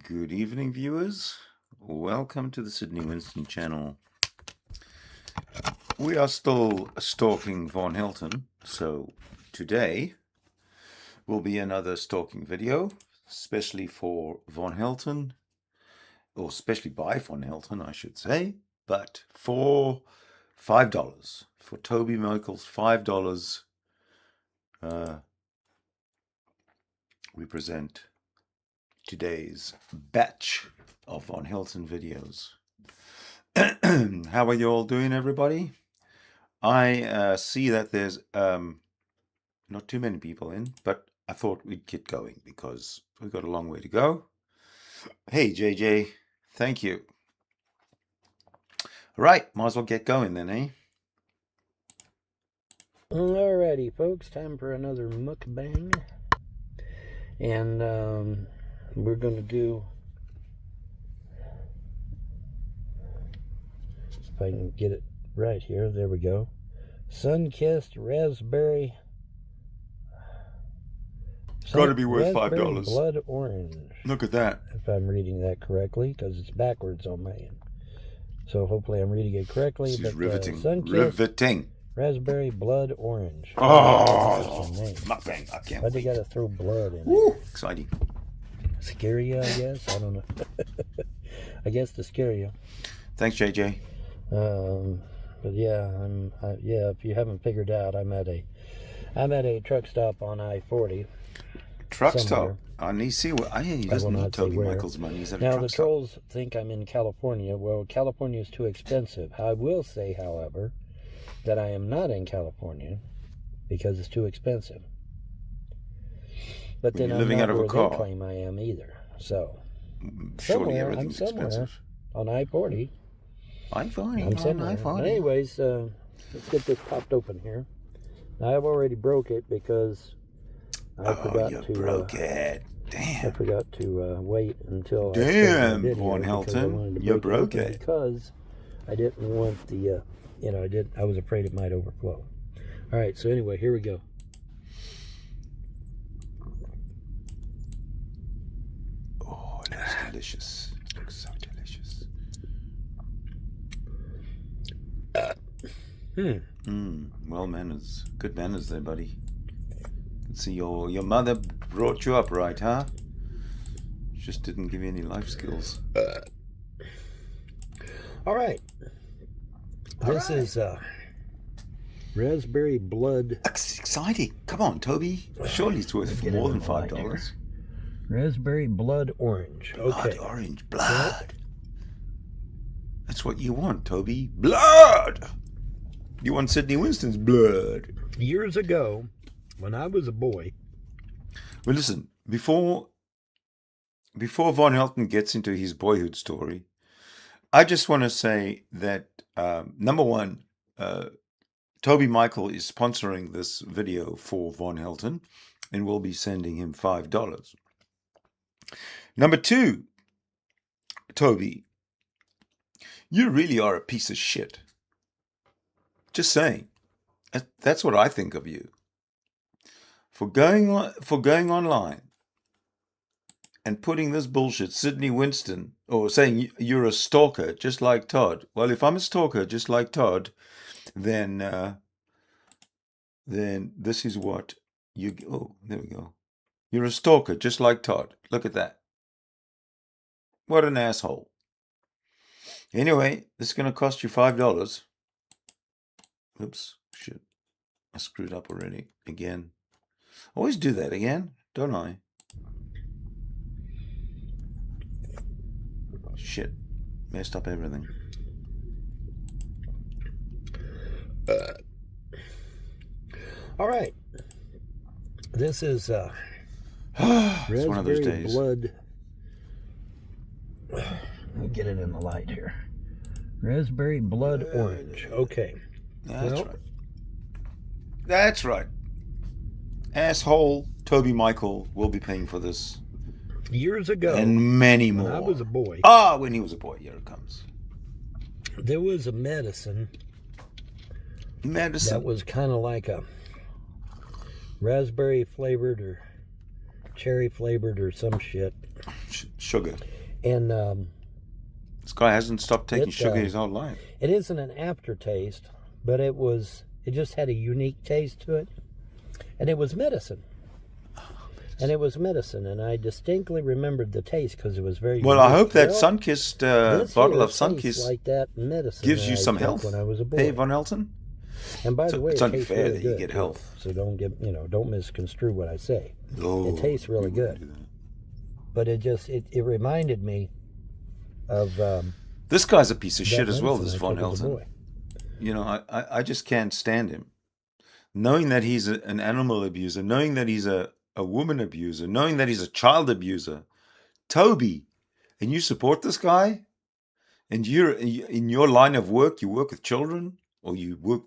Good evening, viewers. Welcome to the Sydney Winston channel. We are still stalking Von Helton, so today will be another stalking video, especially for Von Helton, or especially by Von Helton, I should say, but for $5, for Toby Michael's $5, we present today's batch of Von Helton videos. How are you all doing, everybody? I see that there's not too many people in, but I thought we'd get going because we've got a long way to go. Hey, JJ, thank you. All right, might as well get going then, eh? Alrighty, folks, time for another mukbang. And we're going to do, if I can get it right here, there we go. Sun-kissed raspberry. Got to be worth $5. Blood orange. Look at that. If I'm reading that correctly, because it's backwards on my end. So hopefully I'm reading it correctly. This is riveting. Sun-kissed Riveting. raspberry blood orange. Oh, mukbang. I can't Why they wait. got to throw blood in Woo, there? exciting. Scare you, I guess. I don't know. I guess to scare you. Thanks, JJ. But yeah, yeah. If you haven't figured out, I'm at a truck stop on I-40. Truck somewhere. stop. He doesn't need Toby Michael's money. He's at a Now truck the stop. trolls think I'm in California. Well, California is too expensive. I will say, however, that I am not in California because it's too expensive. But then You're I'm living not out of a where car. they claim I am either. So Surely somewhere, everything's I'm somewhere expensive. on I-40. I'm fine. I'm somewhere. But anyways, let's get this popped open here. I've already broke it because I forgot to. Broke it. Damn. I forgot to wait until. Damn, I Von Helton, you broke it. Because I didn't want the, I was afraid it might overflow. All right, so anyway, here we go. Oh, it looks delicious. It looks so delicious. Well manners. Good manners there, buddy. Let's see, your mother brought you up right, huh? Just didn't give you any life skills. All right. This is raspberry blood. That's exciting. Come on, Toby. Surely it's worth more than $5. Raspberry blood orange. Blood Okay. orange. Blood. That's what you want, Toby. Blood! You want Sydney Winston's blood. Years ago, when I was a boy. Well, listen, before Von Helton gets into his boyhood story, I just want to say that, number one, Toby Michael is sponsoring this video for Von Helton and will be sending him $5. Number two, Toby, you really are a piece of shit. Just saying. That's what I think of you. For going online and putting this bullshit, Sydney Winston, or saying you're a stalker just like Todd. Well, if I'm a stalker just like Todd, then this is what you. Oh, there we go. You're a stalker just like Todd. Look at that. What an asshole. Anyway, this is going to cost you $5. Oops, shit. I screwed up already. Again. Always do that again, don't I? Shit. Messed up everything. All right. This is It's one of those raspberry days. blood. Let me get it in the light here. Raspberry blood orange. Okay. That's right. That's right. Asshole Toby Michael will be paying for this. Years ago, And many more. when I was a boy, When he was a boy. Here it comes. there was a medicine that was kind of like a raspberry flavored or cherry flavored or some shit. Sugar. And This guy hasn't stopped taking It, sugar his whole life. it isn't an aftertaste, but it just had a unique taste to it. And it was medicine. And I distinctly remembered the taste because it was very Well, I unique. hope that Well, Sunkist this bottle here of tastes Sunkist like that medicine gives that you I some took health. when I was a boy. Hey, Von Helton. And by the way, it's it only tastes fair really that you good, get too. health. So don't misconstrue what I say. No, It tastes really we wouldn't good. do that. But it reminded me of This guy's a piece of that shit as well, medicine this I Von took as a Helton. boy. You know, I just can't stand him. Knowing that he's an animal abuser, knowing that he's a woman abuser, knowing that he's a child abuser. Toby, and you support this guy? And you're in your line of work, you work with children, or you work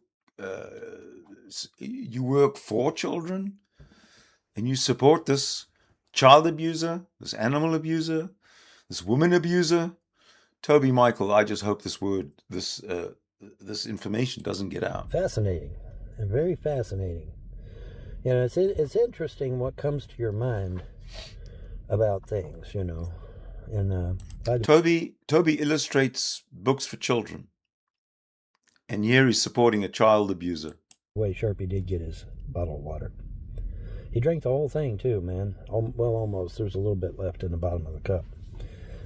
for children, and you support this child abuser, this animal abuser, this woman abuser. Toby Michael, I just hope this information doesn't get out. Fascinating, and very fascinating. You know, it's interesting what comes to your mind about things. You know, and Toby illustrates books for children, and here he's supporting a child abuser. way Sharpie did get his bottle of water. He drank the whole thing too, man. Well, almost. There's a little bit left in the bottom of the cup.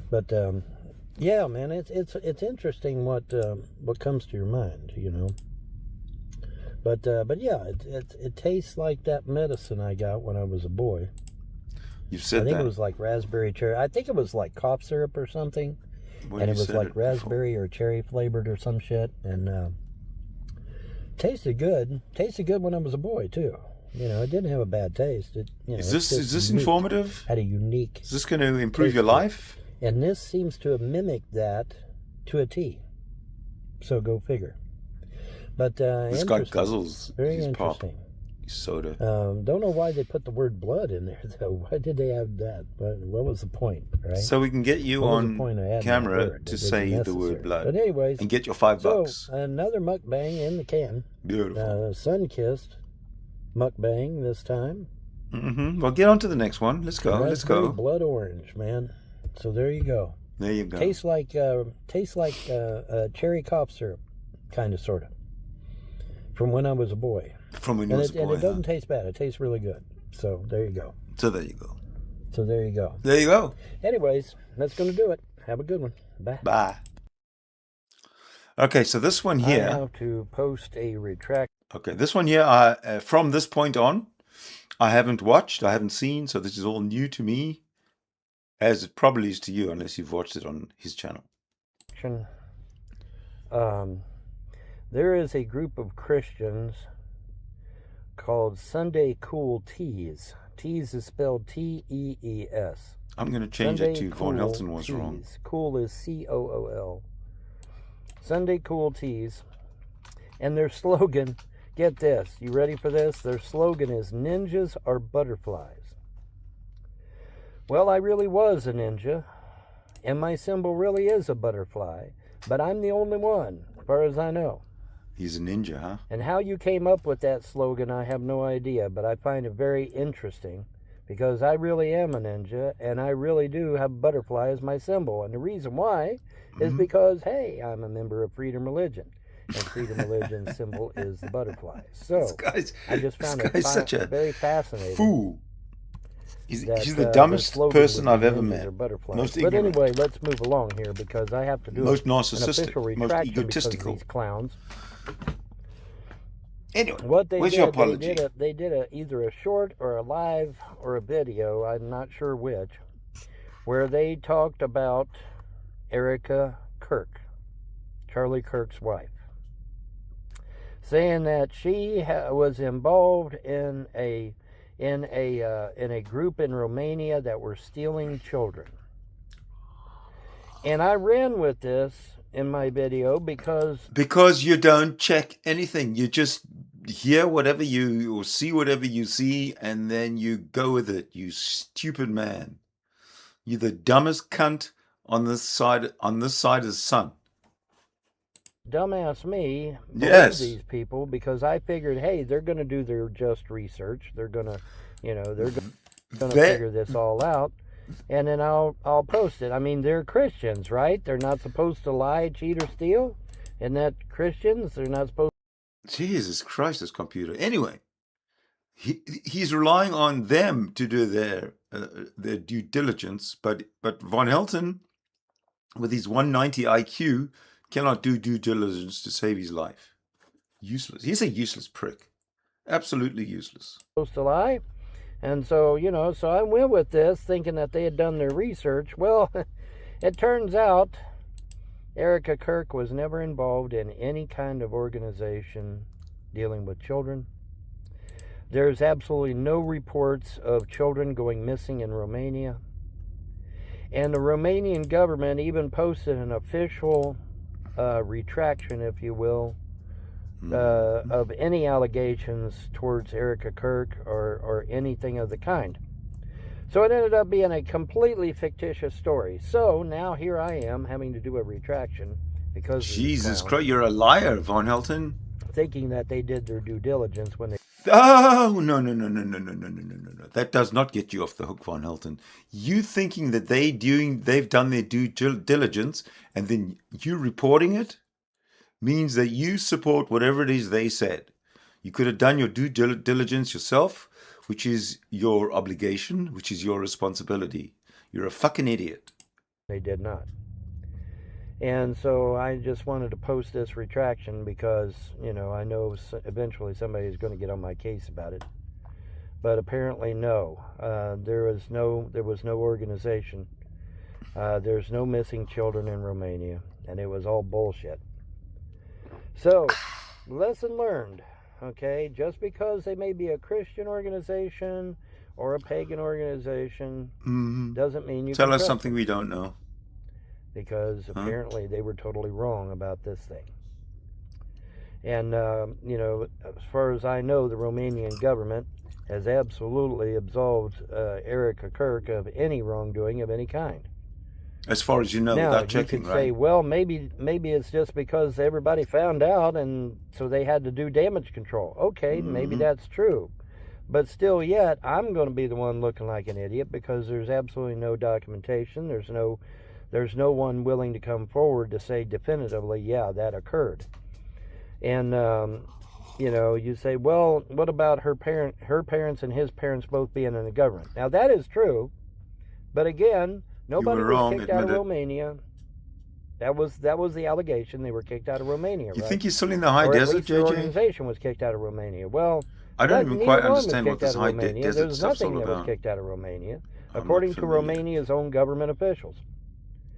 But yeah, man, it's interesting what comes to your mind, you know. But yeah, it tastes like that medicine I got when I was a boy. You've said I think that. it was like raspberry cherry. I think it was like cough syrup or something, and it was like raspberry or cherry flavored or some shit. And tasted good. Tasted good when I was a boy too. You know, it didn't have a bad taste. Is this informative? Had a unique. Is this going to improve your life? And this seems to have mimicked that to a T. So go figure. But This guy guzzles very his pop, interesting. his soda. Don't know why they put the word blood in there though. Why did they have that? What was the point, right? So we can get you What was the on point of adding that camera word? to It say wasn't the word necessary. blood But anyways, and get your $5. so another mukbang in the can. Beautiful. Sun-kissed mukbang this time. Well, get on to the next one. Let's go. Let's Raspberry go. blood orange, man. So there you go. There you go. Tastes like cherry cough syrup, kind of, sort of. From when I was a boy. From when you was a boy. And it doesn't taste bad. It tastes really good. So there you go. So there you go. So there you go. There you go. Anyways, that's going to do it. Have a good one. Bye. Bye. Okay, so this one here. I have to post a retract. Okay, this one here, from this point on, I haven't watched, I haven't seen, so this is all new to me, as it probably is to you, unless you've watched it on his channel. There is a group of Christians called Sunday Cool Tees. Tees is spelled T-E-E-S. I'm going to change it to Von Cool Helton was Tees. wrong. Cool is C-O-O-L. Sunday Cool Tees. And their slogan, get this, you ready for this? Their slogan is, ninjas are butterflies. Well, I really was a ninja, and my symbol really is a butterfly, but I'm the only one, as far as I know. He's a ninja, huh? And how you came up with that slogan, I have no idea, but I find it very interesting, because I really am a ninja, and I really do have butterfly as my symbol. And the reason why is because, hey, I'm a member of Freedom Religion. And Freedom Religion's symbol is the butterfly. So I just found it such a very fascinating. Fool. He's the the dumbest slogan person would I've be ever ninjas met. are butterflies. Most But ignorant. anyway, let's move along here because I have to do Most an narcissistic. official Most retraction because of egotistical. these clowns. Anyway, What they where's did, your apology? they did either a short or a live or a video, I'm not sure which, where they talked about Erica Kirk, Charlie Kirk's wife, saying that she was involved in a group in Romania that were stealing children. And I ran with this in my video because you don't check anything. You just hear whatever or see whatever you see, and then you go with it. You stupid man. You're the dumbest cunt on this side of the sun. dumbass me believed Yes. these people because I figured, hey, they're going to do their just research. They're going to, they're going to figure this all out. and then I'll post it. I mean, they're Christians, right? They're not supposed to lie, cheat, or steal. Isn't that Christians? They're not supposed. Jesus Christ, this computer. Anyway, he's relying on them to do their due diligence, but Von Helton, with his 190 IQ, cannot do due diligence to save his life. Useless. He's a useless prick. Absolutely useless. To lie. And so, so I went with this thinking that they had done their research. Well, it turns out Erica Kirk was never involved in any kind of organization dealing with children. There's absolutely no reports of children going missing in Romania. And the Romanian government even posted an official retraction, if you will, of any allegations towards Erica Kirk or anything of the kind. So it ended up being a completely fictitious story. So now here I am having to do a retraction because Jesus Christ, you're a liar, Von Helton. Thinking that they did their due diligence when they... Oh, no. That does not get you off the hook, Von Helton. You thinking that they've done their due diligence and then you reporting it means that you support whatever it is they said. You could have done your due diligence yourself, which is your obligation, which is your responsibility. You're a fucking idiot. They did not. And so I just wanted to post this retraction because, I know eventually somebody is going to get on my case about it. But apparently no. There was no organization. There's no missing children in Romania. And it was all bullshit. So, lesson learned, okay? Just because they may be a Christian organization or a pagan organization doesn't mean you tell us something we don't know. Because apparently they were totally wrong about this thing. And, as far as I know, the Romanian government has absolutely absolved Erica Kirk of any wrongdoing of any kind. As far as you know, now, without checking, you could say, well, maybe it's just because everybody found out and so they had to do damage control. Okay, maybe that's true. But still yet, I'm going to be the one looking like an idiot because there's absolutely no documentation. There's no one willing to come forward to say definitively, yeah, that occurred. And, you say, well, what about her parents and his parents both being in the government? Now, that is true. But again, nobody was kicked out of Romania. That was the allegation. They were kicked out of Romania, right? You think you're still in the high or desert, at least JJ? the organization was kicked out of Romania. Well, I don't even quite understand what this high desert There's stuff's all nothing that was about. kicked out of Romania, according to Romania's own government officials.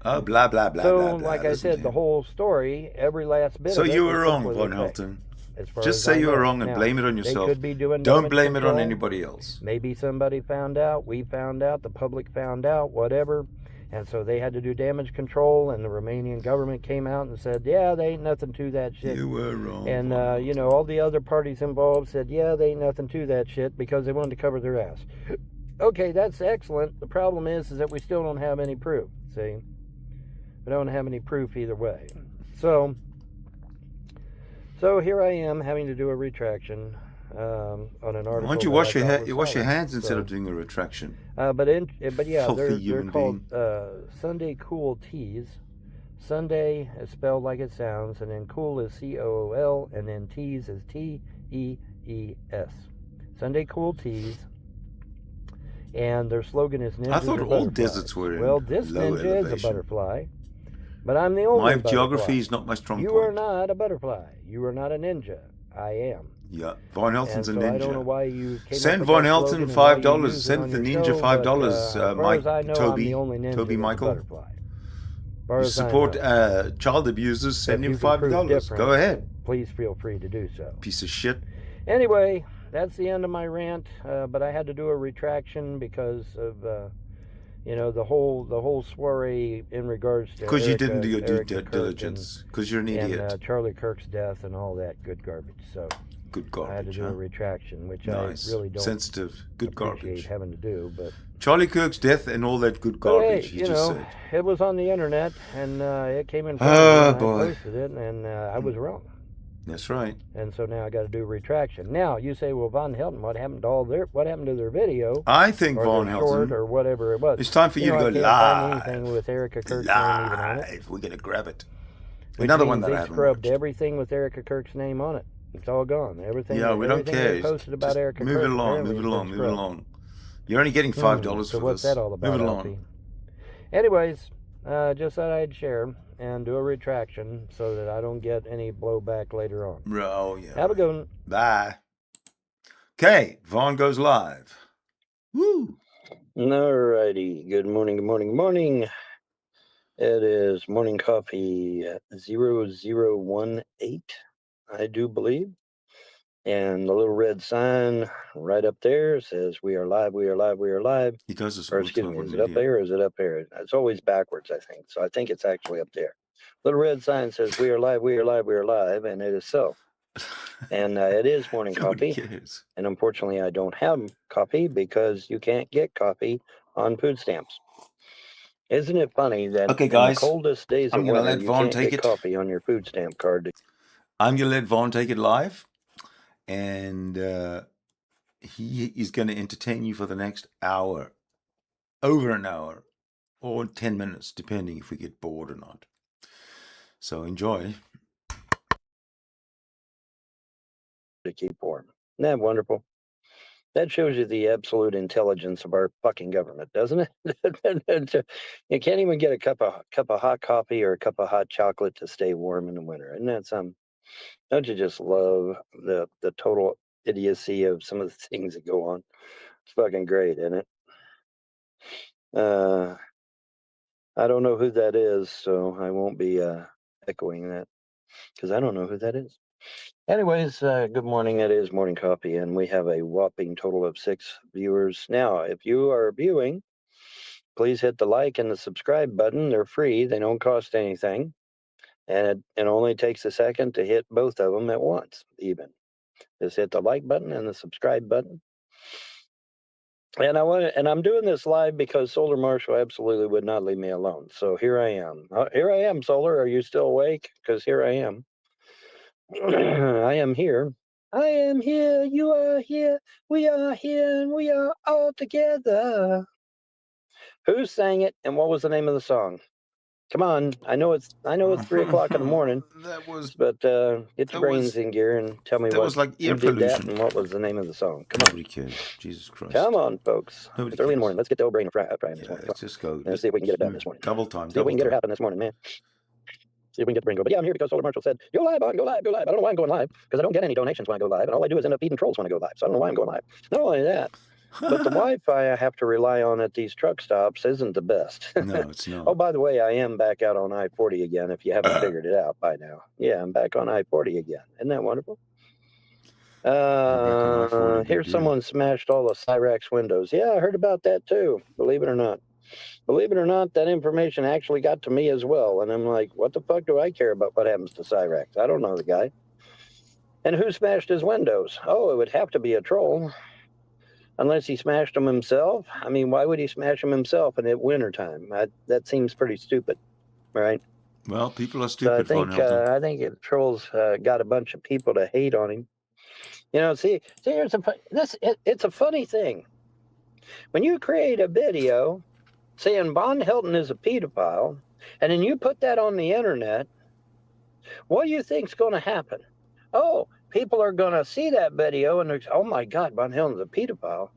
Oh, blah, blah, blah, so, blah, blah. like I said, the whole story, every last bit So of it. you were was wrong, completely Von fake, Helton. as far Just as say I you were know. wrong and Now, blame it on they yourself. could be doing Don't damage blame it on control. anybody else. Maybe somebody found out, we found out, the public found out, whatever. And so they had to do damage control, and the Romanian government came out and said, yeah, they ain't nothing to that shit. You were wrong. And, all the other parties involved said, yeah, they ain't nothing to that shit because they wanted to cover their ass. Okay, that's excellent. The problem is that we still don't have any proof, see? We don't have any proof either way. So here I am having to do a retraction on an article. Why don't you wash your hands instead of doing a retraction? But yeah, Filthy they're called Sunday Cool Teas. Sunday is spelled like it sounds, and then cool is COOL, and then teas is TEES. Sunday Cool Teas. And their slogan is ninjas. I thought are all butterflies. deserts were in Well, this low ninja elevation. is a butterfly, but I'm the only My butterfly. geography is not my strong You point. are not a butterfly. You are not a ninja. I am. Yeah, Von Helton's And a so ninja. I don't know why you came Send up with Von that Helton slogan and why you $5. use it Send on the your ninja show, $5. But, as far Mike, as I know, Toby, I'm the only ninja Toby that's a Michael. butterfly. As far You as I support know. child abusers, send If him you can prove $5. different, Go ahead. Please feel free to do so. Piece of shit. Anyway, that's the end of my rant. But I had to do a retraction because of the whole soiree in regards to Because you didn't do your due Erica Kirk diligence. Because you're an idiot. and Charlie Kirk's death and all that good garbage. So Good I had to garbage, do huh? a retraction, which Nice. I really don't Sensitive. Good appreciate garbage. having to do. But Charlie Kirk's death and all that good But garbage hey, you just said. it was on the internet, and it came in front Ah, of me, and boy. I posted it, and I was wrong. That's right. And so now I got to do a retraction. Now you say, well, Von Helton, what happened to their video? I think or Von their short Helton, or whatever it was. it's time for you to I go can't live. find anything with Erica Kirk's name even on it. Live. We're gonna grab it. Which Another means one that I they haven't scrubbed watched. everything with Erica Kirk's name on it. It's all gone. Everything. Yeah, we don't everything care. they posted about Just Erica move Kirk. it along. Move it along. Move it along. You're only getting $5 So for what's this. that all about? Move it LP? along. Anyways, just thought I'd share and do a retraction so that I don't get any blowback later on. Oh yeah. Have a good one. Bye. Okay, Vaughn goes live. Woo. Alrighty. Good morning. Good morning. Good morning. It is morning coffee 0018, I do believe. And the little red sign right up there says, "We are live, we are live, we are live." He does this Or all the excuse time. me, is it up there or is it up there? It's always backwards, I think. So I think it's actually up there. Little red sign says, "We are live, we are live, we are live," and it is so. And it is morning Nobody coffee. cares. And unfortunately, I don't have coffee because you can't get coffee on food stamps. Isn't it funny that Okay, in guys, the coldest days I'm of gonna winter, let you Vaughn can't take get it. coffee on your food stamp card? I'm gonna let Vaughn take it live, and he is going to entertain you for the next hour, over an hour, or 10 minutes, depending if we get bored or not. So enjoy. To keep warm. Isn't that wonderful? That shows you the absolute intelligence of our fucking government, doesn't it? You can't even get a cup of hot coffee or a cup of hot chocolate to stay warm in the winter. Isn't that something? Don't you just love the total idiocy of some of the things that go on? It's fucking great, isn't it? I don't know who that is, so I won't be echoing that because I don't know who that is. Anyways, good morning. It is morning coffee, and we have a whopping total of 6 viewers. Now, if you are viewing, please hit the like and the subscribe button. They're free. They don't cost anything. And it only takes a second to hit both of them at once, even. Just hit the like button and the subscribe button. And I'm doing this live because Solar Marshall absolutely would not leave me alone. So here I am. Here I am, Solar. Are you still awake? Because here I am. I am here. I am here. You are here. We are here, and we are all together. Who sang it, and what was the name of the song? Come on, I know it's 3:00 in the morning. That was. But get your brains in gear and tell me that was like ear who did that pollution. and what was the name of the song. Come Nobody cares. Jesus Christ. Come on, folks. Nobody It's early in the cares. morning. Let's get the old brain frying this Yeah, morning. let's just go. Let's see if we can get it done this morning. Double time. See if we can get it happen this morning, man. See if we can get the brain going. But yeah, I'm here because Solar Marshall said, go live, on, go live, go live. I don't know why I'm going live because I don't get any donations when I go live, and all I do is end up feeding trolls when I go live. So I don't know why I'm going live. Not only that, but the Wi-Fi I have to rely on at these truck stops isn't the best. No, it's not. Oh, by the way, I am back out on I-40 again, if you haven't figured it out by now. Yeah, I'm back on I-40 again. Isn't that wonderful? Here's someone smashed all the Cyrax windows. Yeah, I heard about that too, believe it or not. Believe it or not, that information actually got to me as well. And I'm like, what the fuck do I care about what happens to Cyrax? I don't know the guy. And who smashed his windows? Oh, it would have to be a troll. Unless he smashed them himself. I mean, why would he smash them himself in wintertime? That seems pretty stupid, right? Well, people are stupid. So I think the trolls got a bunch of people to hate on him. You know, see, it's a funny thing. When you create a video saying Von Helton is a pedophile, and then you put that on the internet, what do you think's going to happen? Oh, people are going to see that video and they're, oh my God, Von Helton's a pedophile.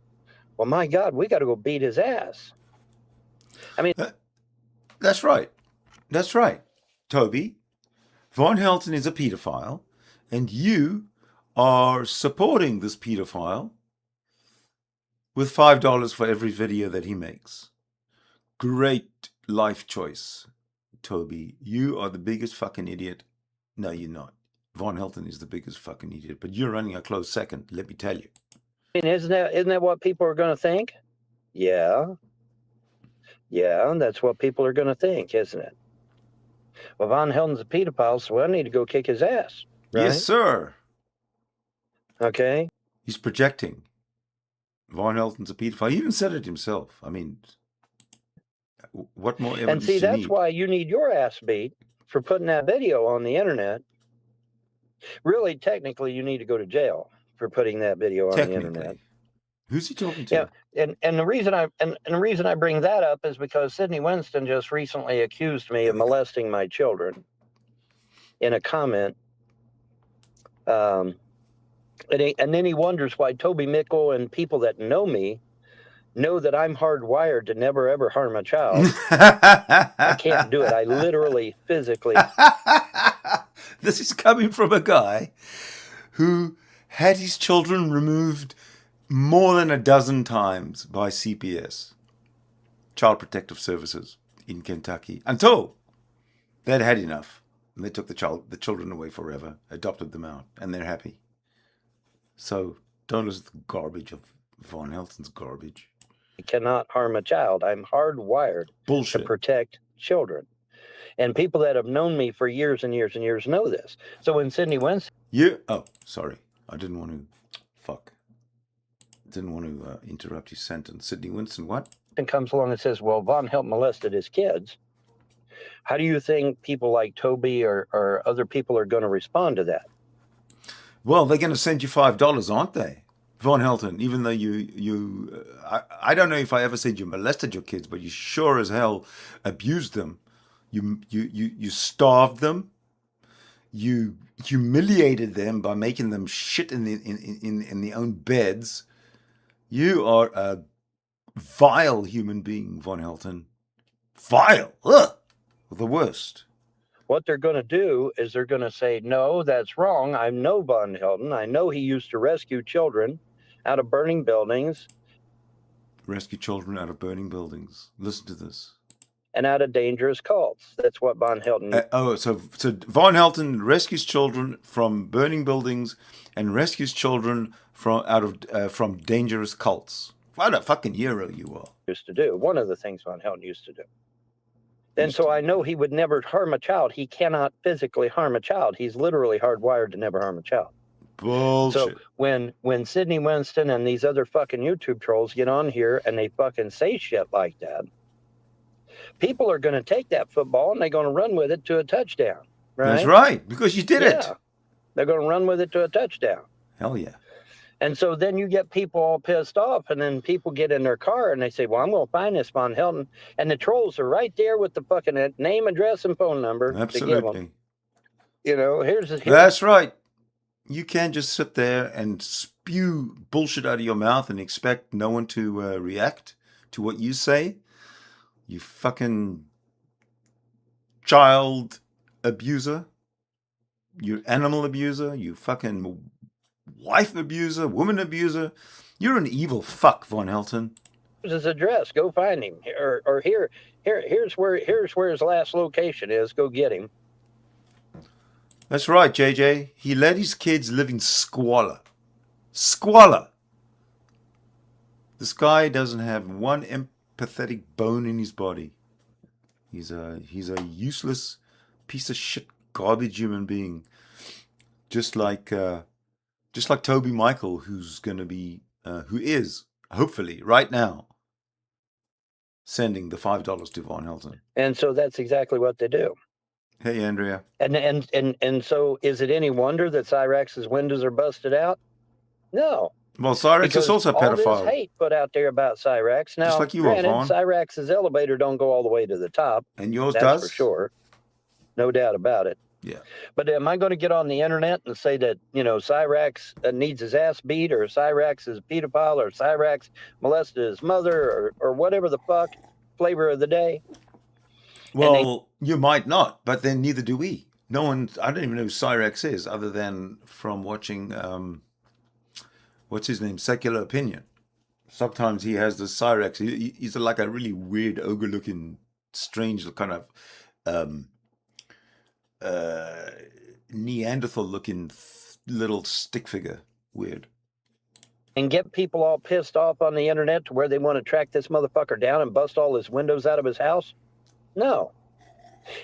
Well, my God, we got to go beat his ass. I mean, that's right. That's right, Toby. Von Helton is a pedophile, and you are supporting this pedophile with $5 for every video that he makes. Great life choice, Toby. You are the biggest fucking idiot. No, you're not. Von Helton is the biggest fucking idiot, but you're running a close second, let me tell you. I mean, isn't that what people are going to think? Yeah. Yeah, that's what people are going to think, isn't it? Well, Von Helton's a pedophile, so I need to go kick his ass. Right? Yes, sir. Okay. He's projecting. Von Helton's a pedophile. He even said it himself. I mean, what more evidence and see, do you that's need? why you need your ass beat for putting that video on the internet Really, technically, you need to go to jail for putting that video on the internet. Technically. Who's he talking to? Yeah, and the reason I bring that up is because Sidney Winston just recently accused me of molesting my children in a comment. And then he wonders why Toby Mickle and people that know me know that I'm hardwired to never ever harm a child. I can't do it. I literally, physically. This is coming from a guy who had his children removed more than a dozen times by CPS, Child Protective Services in Kentucky, until they'd had enough. And they took the children away forever, adopted them out, and they're happy. So don't listen to the garbage of Von Helton's garbage. You cannot harm a child. I'm hardwired Bullshit. to protect children. And people that have known me for years and years and years know this. So when Sidney Winston... Oh, sorry. I didn't want to interrupt his sentence. Sidney Winston, what? comes along and says, well, Von Helton molested his kids. How do you think people like Toby or other people are going to respond to that? Well, they're going to send you $5, aren't they? Von Helton, even though I don't know if I ever said you molested your kids, but you sure as hell abused them. You starved them. You humiliated them by making them shit in their own beds. You are a vile human being, Von Helton. Vile. Ugh. The worst. What they're going to do is they're going to say, no, that's wrong. I know Von Helton. I know he used to rescue children out of burning buildings. Rescue children out of burning buildings. Listen to this. And out of dangerous cults. That's what Von Helton... So Von Helton rescues children from burning buildings and rescues children from dangerous cults. What a fucking hero you are. Used to do. One of the things Von Helton used to do. And so I know he would never harm a child. He cannot physically harm a child. He's literally hardwired to never harm a child. Bullshit. So when Sidney Winston and these other fucking YouTube trolls get on here and they fucking say shit like that, people are going to take that football and they're going to run with it to a touchdown. Right? That's right, because you did it. They're going to run with it to a touchdown. Hell yeah. And so then you get people all pissed off, and then people get in their car and they say, well, I'm going to find this Von Helton. And the trolls are right there with the fucking name, address, and phone number. Absolutely. To give them. You know, here's That's right. You can't just sit there and spew bullshit out of your mouth and expect no one to react to what you say. You fucking child abuser. You animal abuser. You fucking wife abuser, woman abuser. You're an evil fuck, Von Helton. Here's his address. Go find him. Here's where his last location is. Go get him. That's right, JJ. He let his kids live in squalor. Squalor. This guy doesn't have one empathetic bone in his body. He's a useless piece of shit, garbage human being. Just like Toby Michael, who is hopefully right now sending the $5 to Von Helton. And so that's exactly what they do. Hey, Andrea. And so is it any wonder that Cyrax's windows are busted out? No. Well, Cyrax is also a pedophile. All this hate put out there about Cyrax. Now, just like you granted, are, Vaughn. Cyrax's elevator don't go all the way to the top. And yours that's does? For sure. No doubt about it. Yeah. But am I going to get on the internet and say that, Cyrax needs his ass beat, or Cyrax is a pedophile, or Cyrax molested his mother, or whatever the fuck flavor of the day? Well, you might not, but then neither do we. No one, I don't even know who Cyrax is, other than from watching, what's his name, Secular Opinion. Sometimes he has the Cyrax. He's like a really weird, ogre-looking, strange kind of Neanderthal-looking little stick figure. Weird. And get people all pissed off on the internet to where they want to track this motherfucker down and bust all his windows out of his house? No.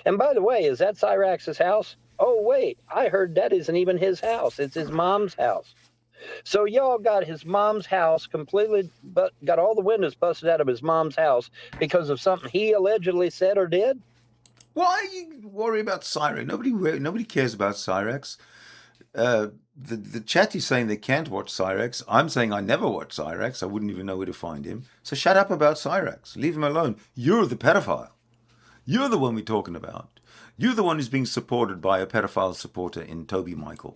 And by the way, is that Cyrax's house? Oh, wait, I heard that isn't even his house. It's his mom's house. So y'all got his mom's house completely, but got all the windows busted out of his mom's house because of something he allegedly said or did? Why you worry about Cyrax? Nobody cares about Cyrax. the chat is saying they can't watch Cyrax. I'm saying I never watch Cyrax. I wouldn't even know where to find him. So shut up about Cyrax. Leave him alone. You're the pedophile. You're the one we're talking about. You're the one who's being supported by a pedophile supporter in Toby Michael.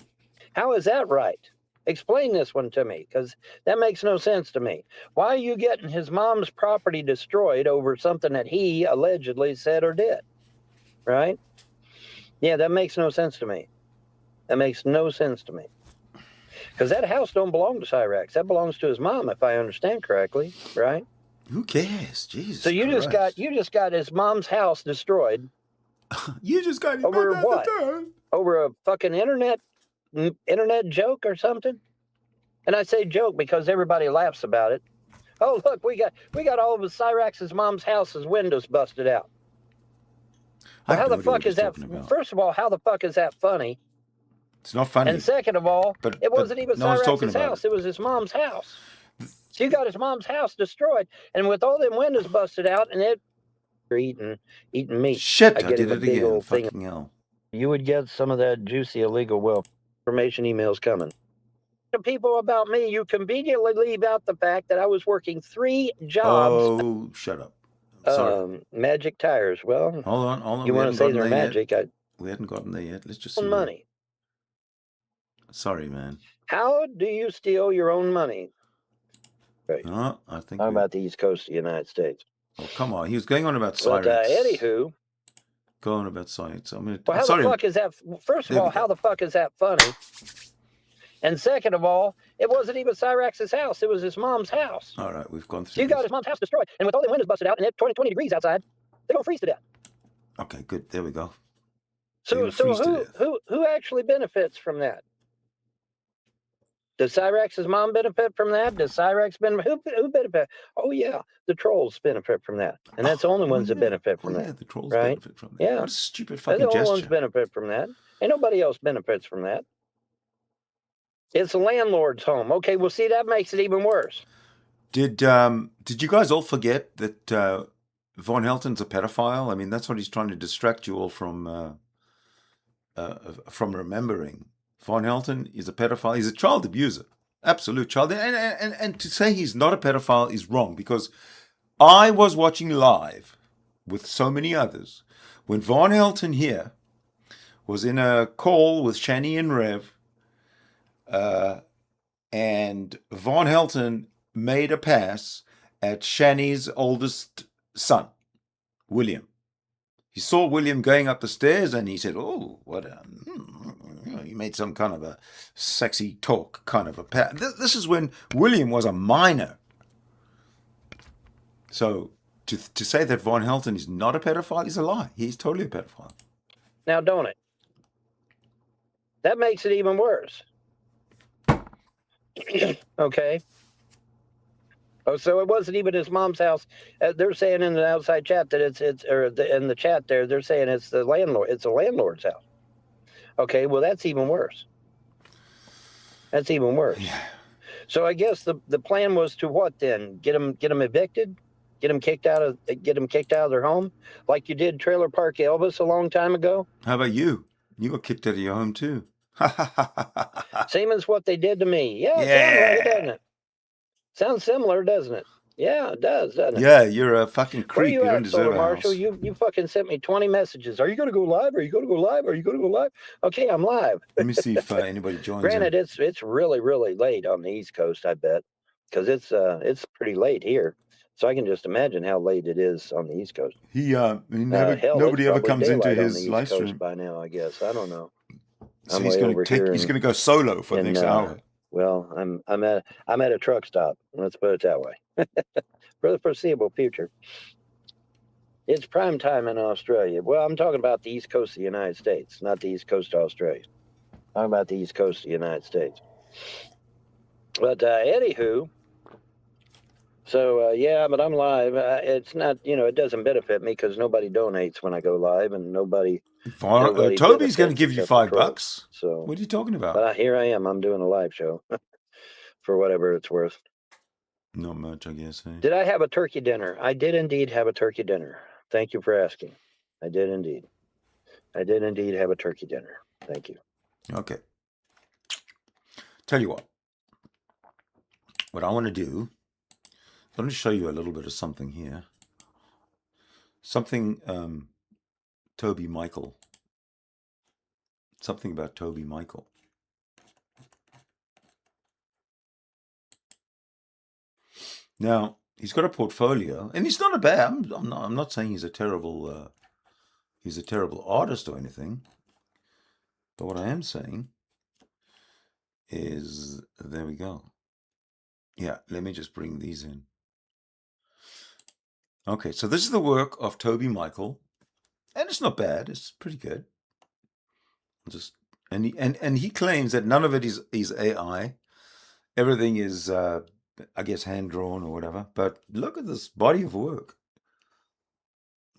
How is that right? Explain this one to me, because that makes no sense to me. Why are you getting his mom's property destroyed over something that he allegedly said or did? Right? Yeah, that makes no sense to me. That makes no sense to me. Because that house don't belong to Cyrax. That belongs to his mom, if I understand correctly, right? Who cares? Jesus. So you Christ. just got his mom's house destroyed. You just got over what? Over a fucking internet joke or something? And I say joke because everybody laughs about it. Oh, look, we got all of Cyrax's mom's house's windows busted out. Well, how the fuck is that? First of all, how the fuck is that funny? It's not funny. And second of all, it wasn't even Cyrax's house. It was his mom's house. So you got his mom's house destroyed, and with all them windows busted out, and it eating meat. Shit, I did it again. Fucking hell. You would get some of that juicy illegal wealth information emails coming. To people about me, you conveniently leave out the fact that I was working 3 jobs. Oh, shut up. Sorry. Magic tires. Well, hold on. You want to say they're magic? We hadn't gotten there yet. Let's just see. Money. Sorry, man. How do you steal your own money? Right. I think. How about the East Coast of the United States? Oh, come on. He was going on about Cyrax. But anywho. Go on about Cyrax. Well, how the fuck is that? First of all, how the fuck is that funny? And second of all, it wasn't even Cyrax's house. It was his mom's house. All right, we've gone through. So you got his mom's house destroyed. And with all the windows busted out and it's 20 degrees outside, they're going to freeze to death. Okay, good. There we go. So who actually benefits from that? Does Cyrax's mom benefit from that? Does Cyrax benefit? Who benefit? Oh, yeah, the trolls benefit from that. And that's the only ones that benefit from that. Yeah, the trolls benefit from that. Yeah. What a stupid fucking gesture. The only ones benefit from that. Ain't nobody else benefits from that. It's the landlord's home. Okay, well, see, that makes it even worse. Did you guys all forget that Von Helton's a pedophile? I mean, that's what he's trying to distract you all from remembering. Von Helton is a pedophile. He's a child abuser, absolute child. And to say he's not a pedophile is wrong, because I was watching live with so many others when Von Helton here was in a call with Shani and Rev. And Von Helton made a pass at Shani's oldest son, William. He saw William going up the stairs and he said, oh, what a... he made some kind of a sexy talk, kind of a pass. This is when William was a minor. So to say that Von Helton is not a pedophile is a lie. He's totally a pedophile. Now, don't it? That makes it even worse. Okay. Oh, so it wasn't even his mom's house. They're saying in the outside chat that in the chat there, they're saying it's the landlord. It's the landlord's house. Okay, well, that's even worse. That's even worse. Yeah. So I guess the plan was to what then? Get them evicted, get them kicked out of their home, like you did Trailer Park Elvis a long time ago. How about you? You got kicked out of your home too. Same as what they did to me. Yeah, sounds like it, doesn't it? Sounds similar, doesn't it? Yeah, it does, doesn't it? Yeah, you're a fucking creep. Where you don't at, deserve Solar a Marshal? house. You fucking sent me 20 messages. Are you going to go live? Are you going to go live? Are you going to go live? Okay, I'm live. Let me see if anybody joins. Granted, it's really, really late on the East Coast, I bet, because it's pretty late here. So I can just imagine how late it is on the East Coast. Nobody ever comes into his live stream by now, I guess. I don't know. So he's going to go solo for the next hour. Well, I'm at a truck stop. Let's put it that way. For the foreseeable future. It's prime time in Australia. Well, I'm talking about the East Coast of the United States, not the East Coast of Australia. I'm talking about the East Coast of the United States. But anywho, so yeah, but I'm live. It's not, it doesn't benefit me because nobody donates when I go live, and nobody. Toby's going to give you $5. So what are you talking about? But here I am. I'm doing a live show for whatever it's worth. Not much, I guess. Eh? Did I have a turkey dinner? I did indeed have a turkey dinner. Thank you for asking. I did indeed. I did indeed have a turkey dinner. Thank you. Okay. Tell you what I want to do, I want to show you a little bit of something here. Something Toby Michael. Something about Toby Michael. Now, he's got a portfolio, and he's not a bad. I'm not saying he's a terrible artist or anything. But what I am saying is, there we go. Yeah, let me just bring these in. Okay, so this is the work of Toby Michael, and it's not bad. It's pretty good. And he claims that none of it is AI. Everything is, I guess, hand drawn or whatever. But look at this body of work.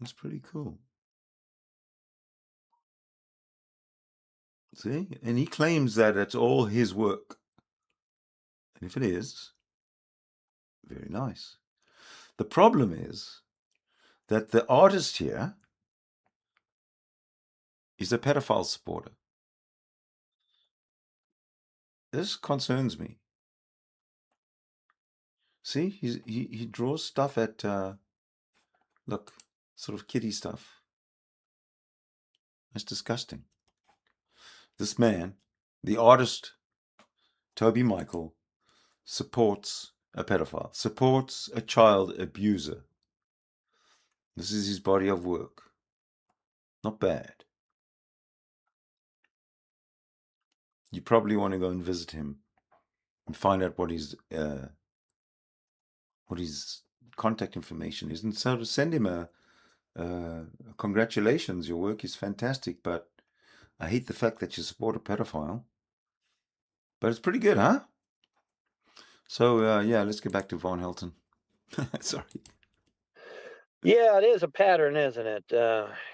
It's pretty cool. See? And he claims that it's all his work. And if it is, very nice. The problem is that the artist here is a pedophile supporter. This concerns me. See, he draws stuff at, look, sort of kiddie stuff. That's disgusting. This man, the artist, Toby Michael, supports a pedophile, supports a child abuser. This is his body of work. Not bad. You probably want to go and visit him and find out what his contact information is, and sort of send him a congratulations, your work is fantastic, but I hate the fact that you support a pedophile. But it's pretty good, huh? So yeah, let's get back to Von Helton. Sorry. Yeah, it is a pattern, isn't it?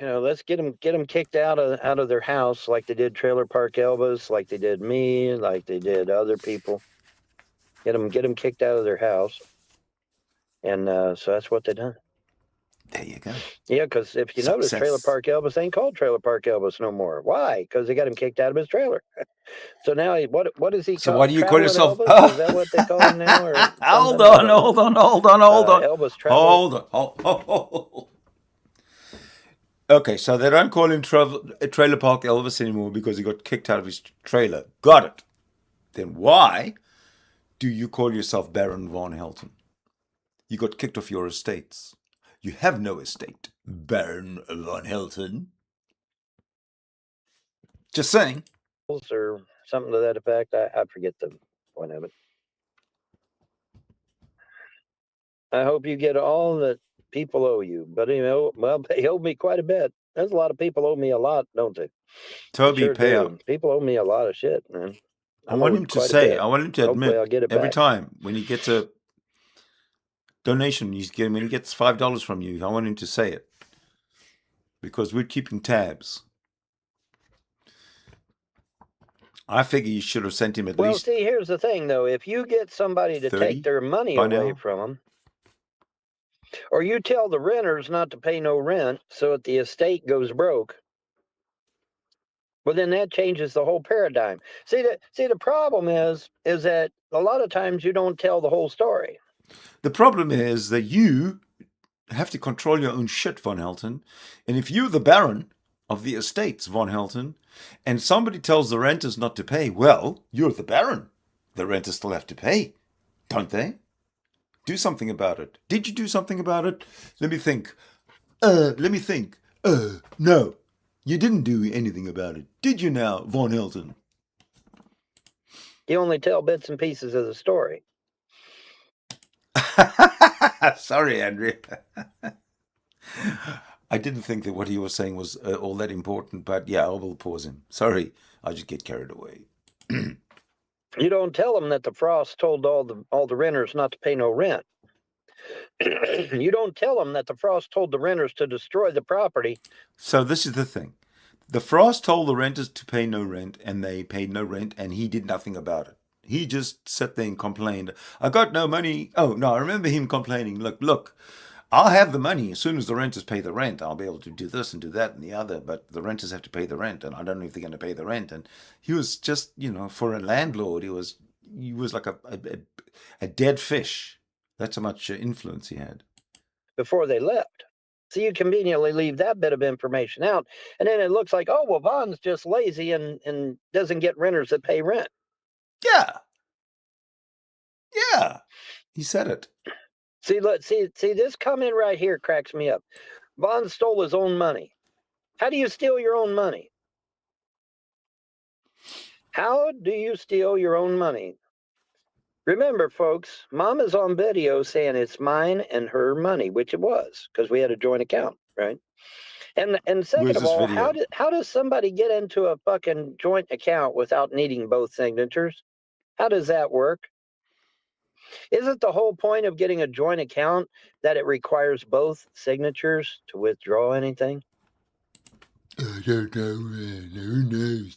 Let's get them kicked out of their house, like they did Trailer Park Elvis, like they did me, like they did other people. Get them kicked out of their house, and so that's what they done. There you go. Yeah, because if you notice, Trailer Park Elvis ain't called Trailer Park Elvis no more. Why? Because they got him kicked out of his trailer. So now, what is he? So why do you call yourself? Elvis? Is that what they call him now? Or hold on. Elvis Travel. Hold on. Okay, so they don't call him Trailer Park Elvis anymore because he got kicked out of his trailer. Got it. Then why do you call yourself Baron Von Helton? You got kicked off your estates. You have no estate, Baron Von Helton. Just saying. Or something to that effect. I forget the point of it. I hope you get all that people owe you. But, well, they owe me quite a bit. There's a lot of people owe me a lot, don't they? Toby, sure pay do. up. People owe me a lot of shit, man. I want him to say, I want him to admit I'll get it every back. time when he gets a donation, when he gets $5 from you, I want him to say it. Because we're keeping tabs. I figure you should have sent him at least. Well, see, here's the thing, though. If you get somebody to take their money away from them, or you tell the renters not to pay no rent so that the estate goes broke, well, then that changes the whole paradigm. See, the problem is that a lot of times you don't tell the whole story. The problem is that you have to control your own shit, Von Helton. And if you're the Baron of the estates, Von Helton, and somebody tells the renters not to pay, well, you're the Baron. The renters still have to pay, don't they? Do something about it. Did you do something about it? Let me think. No. You didn't do anything about it. Did you now, Von Helton? You only tell bits and pieces of the story. Sorry, Andrea. I didn't think that what he was saying was all that important, but yeah, I will pause him. Sorry, I just get carried away. You don't tell them that the frost told all the renters not to pay no rent. You don't tell them that the frost told the renters to destroy the property. So this is the thing. The frost told the renters to pay no rent, and they paid no rent, and he did nothing about it. He just sat there and complained. I got no money. Oh, no, I remember him complaining. Look, I'll have the money. As soon as the renters pay the rent, I'll be able to do this and do that and the other. But the renters have to pay the rent, and I don't know if they're going to pay the rent. And he was just, for a landlord, he was he was like a dead fish. That's how much influence he had. Before they left. So you conveniently leave that bit of information out, and then it looks like, oh, well, Von's just lazy and doesn't get renters that pay rent. Yeah. Yeah. He said it. See, this comment right here cracks me up. Von stole his own money. How do you steal your own money? How do you steal your own money? Remember, folks, Mom is on video saying it's mine and her money, which it was, because we had a joint account, right? And second Where's of this all, video? how does somebody get into a fucking joint account without needing both signatures? How does that work? Isn't the whole point of getting a joint account that it requires both signatures to withdraw anything? I don't know. Who knows?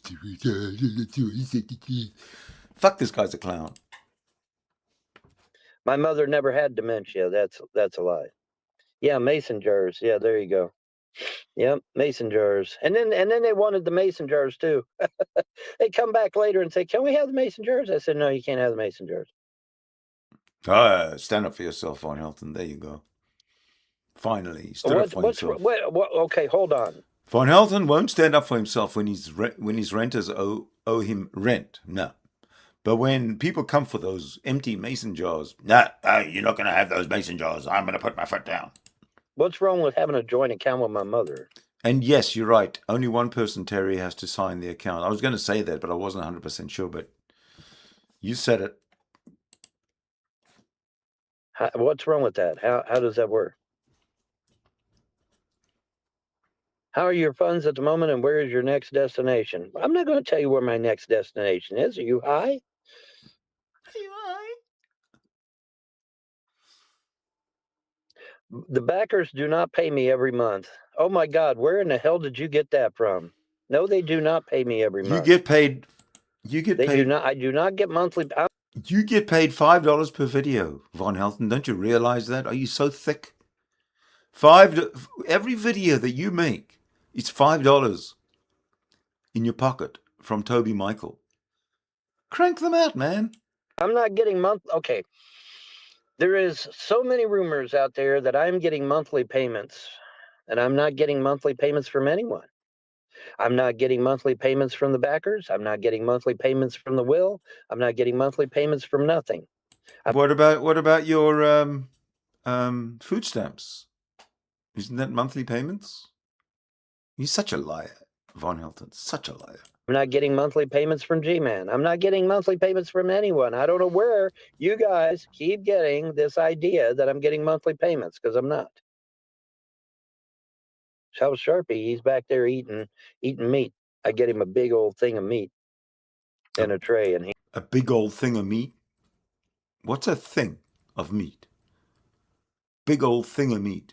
Fuck, this guy's a clown. My mother never had dementia. That's a lie. Yeah, mason jars. Yeah, there you go. Yep, mason jars. And then they wanted the mason jars too. They come back later and say, "Can we have the mason jars?" I said, "No, you can't have the mason jars." Stand up for yourself, Von Helton. There you go. Finally, he stood up for himself. Okay, hold on. Von Helton won't stand up for himself when his renters owe him rent. No. But when people come for those empty mason jars, nah, you're not going to have those mason jars. I'm going to put my foot down. What's wrong with having a joint account with my mother? And yes, you're right. Only one person, Terry, has to sign the account. I was going to say that, but I wasn't 100% sure. But you said it. What's wrong with that? How does that work? How are your funds at the moment, and where is your next destination? I'm not going to tell you where my next destination is. Are you high? Are you high? The backers do not pay me every month. Oh my God, where in the hell did you get that from? No, they do not pay me every month. You get paid. They do not. I do not get monthly. You get paid $5 per video, Von Helton. Don't you realize that? Are you so thick? Every video that you make, it's $5 in your pocket from Toby Michael. Crank them out, man. I'm not getting Okay. There is so many rumors out there that I'm getting monthly payments, and I'm not getting monthly payments from anyone. I'm not getting monthly payments from the backers. I'm not getting monthly payments from the will. I'm not getting monthly payments from nothing. What about your food stamps? Isn't that monthly payments? He's such a liar, Von Helton. Such a liar. I'm not getting monthly payments from G-Man. I'm not getting monthly payments from anyone. I don't know where you guys keep getting this idea that I'm getting monthly payments, because I'm not. How's Sharpie? He's back there eating meat. I get him a big old thing of meat in a tray, and a big old thing of meat. What's a thing of meat? Big old thing of meat,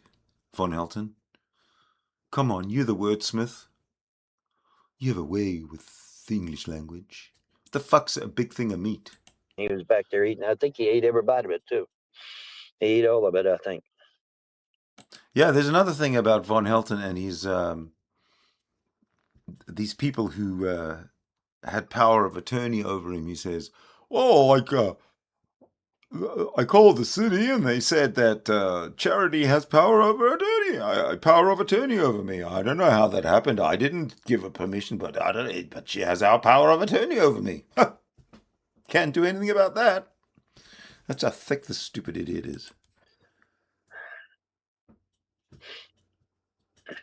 Von Helton. Come on, you're the wordsmith. You have a way with the English language. What the fuck's a big thing of meat? He was back there eating. I think he ate every bite of it too. He ate all of it, I think. Yeah, there's another thing about Von Helton and his these people who had power of attorney over him. He says, "Oh, like I called the city and they said that Charity has power over attorney. Power of attorney over me. I don't know how that happened. I didn't give her permission, but but she has our power of attorney over me. Can't do anything about that." That's how thick the stupid idiot is.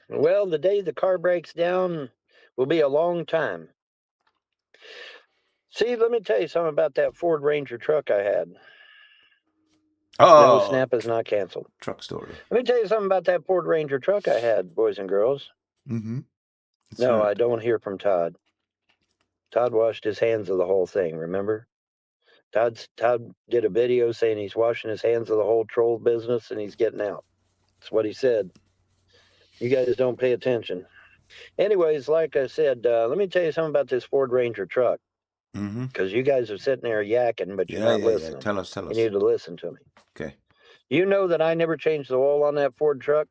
Well, the day the car breaks down will be a long time. See, let me tell you something about that Ford Ranger truck I had. No, Snap is not canceled. Truck story. Let me tell you something about that Ford Ranger truck I had, boys and girls. Mm-hmm. No, right. I don't hear from Todd. Todd washed his hands of the whole thing, remember? Todd did a video saying he's washing his hands of the whole troll business and he's getting out. That's what he said. You guys don't pay attention. Anyways, like I said, let me tell you something about this Ford Ranger truck. Because you guys are sitting there yakking, but you're not listening. Yeah. Tell us. You need to listen to me. Okay. You know that I never changed the oil on that Ford truck?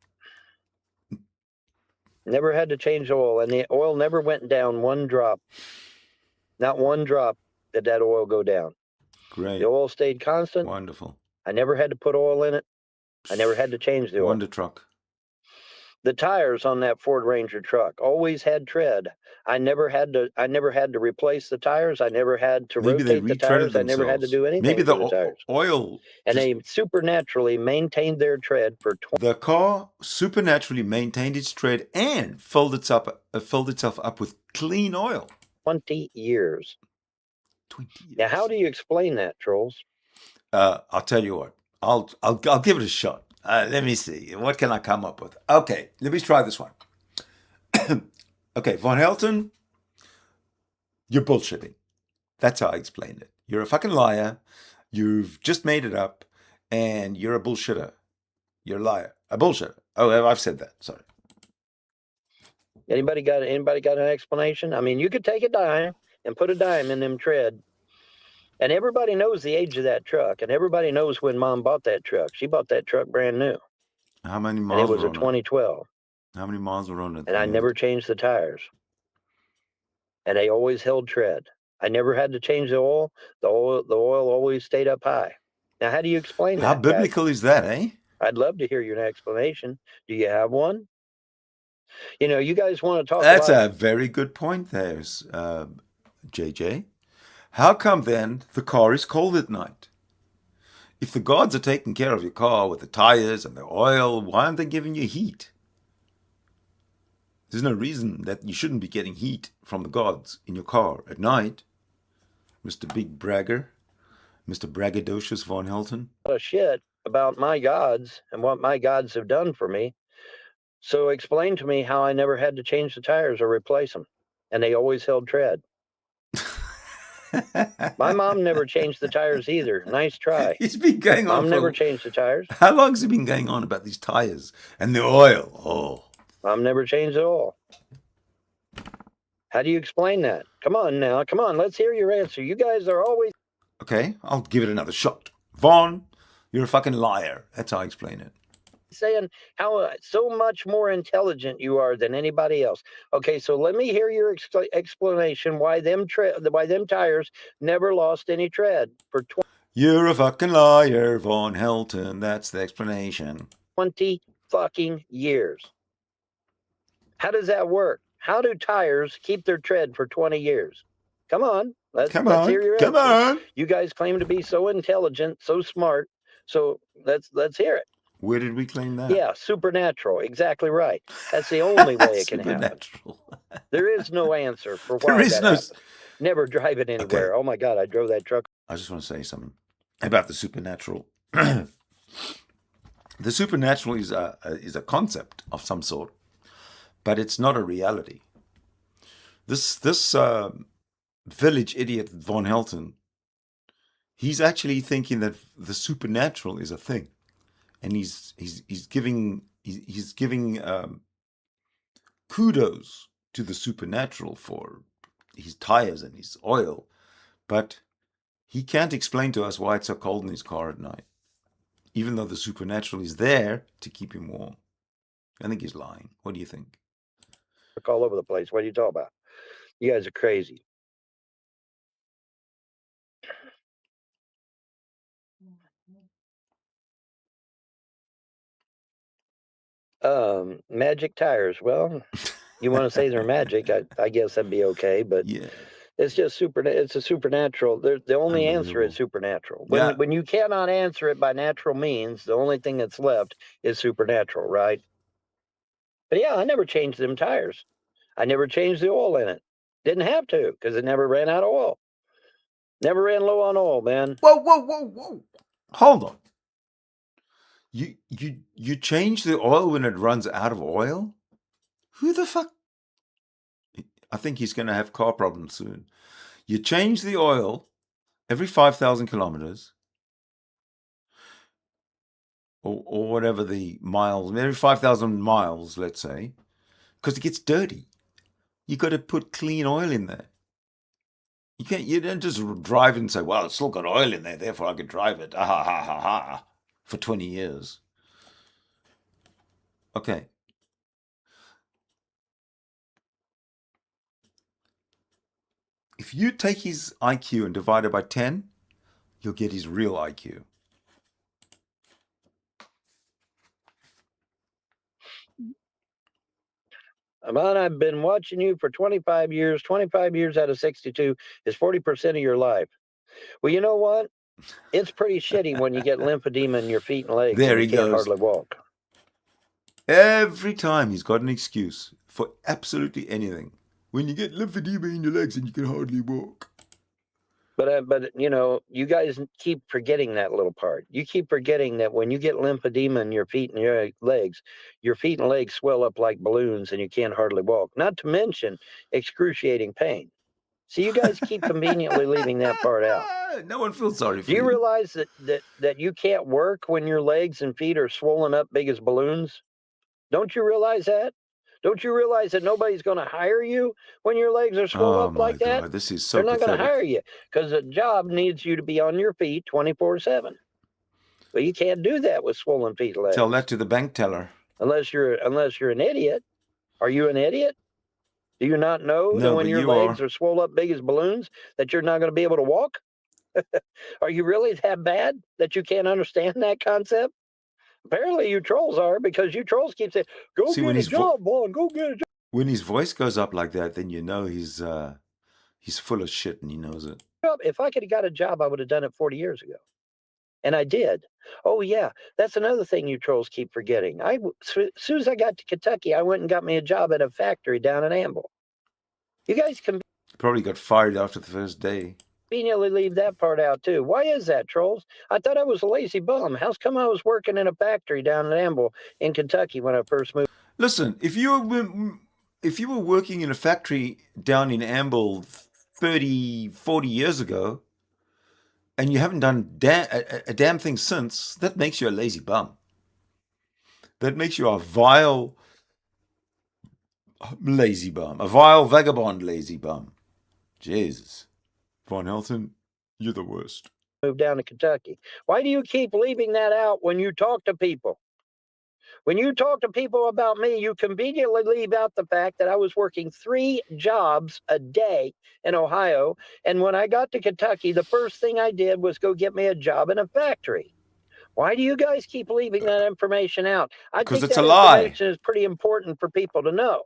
Never had to change the oil, and the oil never went down one drop. Not one drop did that oil go down. Great. The oil stayed constant. Wonderful. I never had to put oil in it. I never had to change the oil. Wonder truck. The tires on that Ford Ranger truck always had tread. I never had to replace the tires. I never had to Maybe they rotate the retreaded tires. I never had to themselves. do anything Maybe to the the tires. oil. And they supernaturally maintained their tread for The car supernaturally maintained its tread and filled itself up with clean oil. 20 years. 20 years. Now, how do you explain that, Trolls? I'll tell you what. I'll give it a shot. Let me see. What can I come up with? Okay, let me try this one. Okay, Von Helton, you're bullshitting. That's how I explained it. You're a fucking liar. You've just made it up, and you're a bullshitter. You're a liar. A bullshitter. Oh, I've said that. Sorry. Anybody got an explanation? I mean, you could take a dime and put a dime in them tread. And everybody knows the age of that truck, and everybody knows when Mom bought that truck. She bought that truck brand new. How many And miles it was were a on 2012. it? How many miles were on it? And I never changed the tires. And they always held tread. I never had to change the oil. The oil always stayed up high. Now, how do you explain that? How biblical is that, eh? I'd love to hear your explanation. Do you have one? You know, you guys want to talk That's about... a very good point there, JJ. How come then the car is cold at night? If the gods are taking care of your car with the tires and the oil, why aren't they giving you heat? There's no reason that you shouldn't be getting heat from the gods in your car at night, Mr. Big Bragger, Mr. Braggadocious Von Helton. Shit about my gods and what my gods have done for me. So explain to me how I never had to change the tires or replace them, and they always held tread. My mom never changed the tires either. Nice try. He's been going on. Mom never changed the tires. How long has he been going on about these tires and the oil? Oh. Mom never changed the oil. How do you explain that? Come on now. Come on. Let's hear your answer. You guys are always... Okay, I'll give it another shot. Vaughn, you're a fucking liar. That's how I explain it. Saying how so much more intelligent you are than anybody else. Okay, so let me hear your explanation why them tires never lost any tread for 20. You're a fucking liar, Von Helton. That's the explanation. 20 fucking years. How does that work? How do tires keep their tread for 20 years? Come on, let's hear your answer. Come on. You guys claim to be so intelligent, so smart. So let's hear it. Where did we claim that? Yeah, supernatural. Exactly right. That's the only way it can happen. There is no answer for why that happens. Never drive it anywhere. Okay. Oh my God, I drove that truck. I just want to say something about the supernatural. The supernatural is a concept of some sort, but it's not a reality. This village idiot Von Helton, he's actually thinking that the supernatural is a thing. And he's giving kudos to the supernatural for his tires and his oil, but he can't explain to us why it's so cold in his car at night, even though the supernatural is there to keep him warm. I think he's lying. What do you think? All over the place. What are you talking about? You guys are crazy. Magic tires. Well, you want to say they're magic? I guess that'd be okay, but yeah, it's just it's a supernatural. The only answer is supernatural. When you cannot answer it by natural means, the only thing that's left is supernatural, right? But yeah, I never changed them tires. I never changed the oil in it. Didn't have to because it never ran out of oil. Never ran low on oil, man. Whoa! Hold on. You change the oil when it runs out of oil? Who the fuck? I think he's going to have car problems soon. You change the oil every 5,000 kilometers, or whatever the miles, every 5,000 miles, let's say, because it gets dirty. You got to put clean oil in there. You don't just drive and say, well, it's still got oil in there, therefore I could drive it. For 20 years. Okay. If you take his IQ and divide it by 10, You'll get his real IQ. Man, I've been watching you for 25 years. 25 years out of 62 is 40% of your life. Well, you know what? It's pretty shitty when you get lymphedema in your feet and legs There and he you can't goes. hardly walk. Every time he's got an excuse for absolutely anything. When you get lymphedema in your legs and you can hardly walk. But you know, you guys keep forgetting that little part. You keep forgetting that when you get lymphedema in your feet and your feet and legs swell up like balloons and you can't hardly walk. Not to mention excruciating pain. So you guys keep conveniently leaving that part out. No one feels sorry for Do you realize that you can't work when your legs and feet are swollen up big as balloons? Don't you realize that? Don't you realize that nobody's going to hire you when your legs are swollen Oh up my like that? God, this is so They're not going to pathetic. hire you because the job needs you to be on your feet 24/7. But you can't do that with swollen feet and legs. Tell that to the bank teller. Unless you're an idiot. Are you an idiot? Do you not know that No, when but your you legs are. are swollen up big as balloons that you're not going to be able to walk? Are you really that bad that you can't understand that concept? Apparently you trolls are, because you trolls keep saying, go See, when get a his job, Vaughn, go get a job. when his voice goes up like that, then you know he's full of shit and he knows it. If I could have got a job, I would have done it 40 years ago. And I did. Oh, yeah. That's another thing you trolls keep forgetting. As soon as I got to Kentucky, I went and got me a job at a factory down in Amble. You guys Probably got fired after the first day. conveniently leave that part out, too. Why is that, trolls? I thought I was a lazy bum. How's come I was working in a factory down in Amble in Kentucky when I first moved? Listen, if you were working in a factory down in Amble 30, 40 years ago, and you haven't done a damn thing since, that makes you a lazy bum. That makes you a vile lazy bum, a vile vagabond lazy bum. Jesus. Von Helton, you're the worst. Moved down to Kentucky. Why do you keep leaving that out when you talk to people? When you talk to people about me, you conveniently leave out the fact that I was working 3 jobs a day in Ohio. And when I got to Kentucky, the first thing I did was go get me a job in a factory. Why do you guys keep leaving that information out? I Because think it's a that lie. information is pretty important for people to know.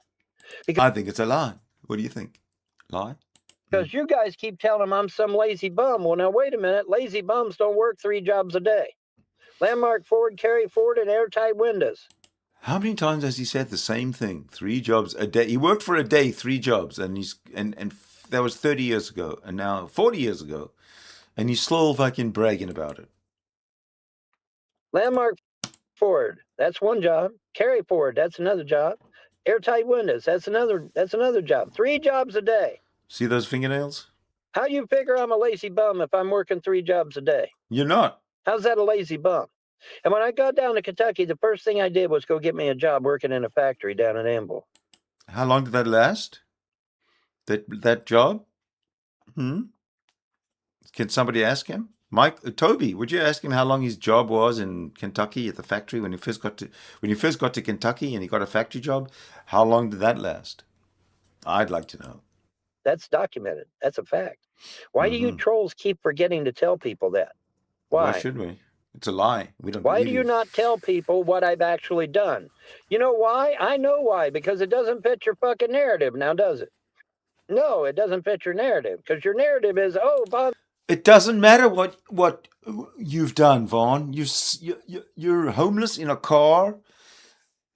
I think it's a lie. What do you think? Lie? Because you guys keep telling them I'm some lazy bum. Well, now, wait a minute. Lazy bums don't work 3 jobs a day. Landmark Ford, carry forward, and airtight windows. How many times has he said the same thing? 3 jobs a day. He worked for a day, 3 jobs, and that was 30 years ago, and now 40 years ago, and he's still fucking bragging about it. Landmark Ford, that's one job. Carry forward, that's another job. Airtight windows, that's another job. 3 jobs a day. See those fingernails? How do you figure I'm a lazy bum if I'm working 3 jobs a day? You're not. How's that a lazy bum? And when I got down to Kentucky, the first thing I did was go get me a job working in a factory down in Amble. How long did that last? That job? Can somebody ask him? Toby, would you ask him how long his job was in Kentucky at the factory when he first got to Kentucky and he got a factory job? How long did that last? I'd like to know. That's documented. That's a fact. Why do you trolls keep forgetting to tell people that? Why should we? It's a lie. We don't. Why do you not tell people what I've actually done? You know why? I know why. Because it doesn't fit your fucking narrative now, does it? No, it doesn't fit your narrative. Because your narrative is, oh, Bob. It doesn't matter what you've done, Vaughn. You're homeless in a car,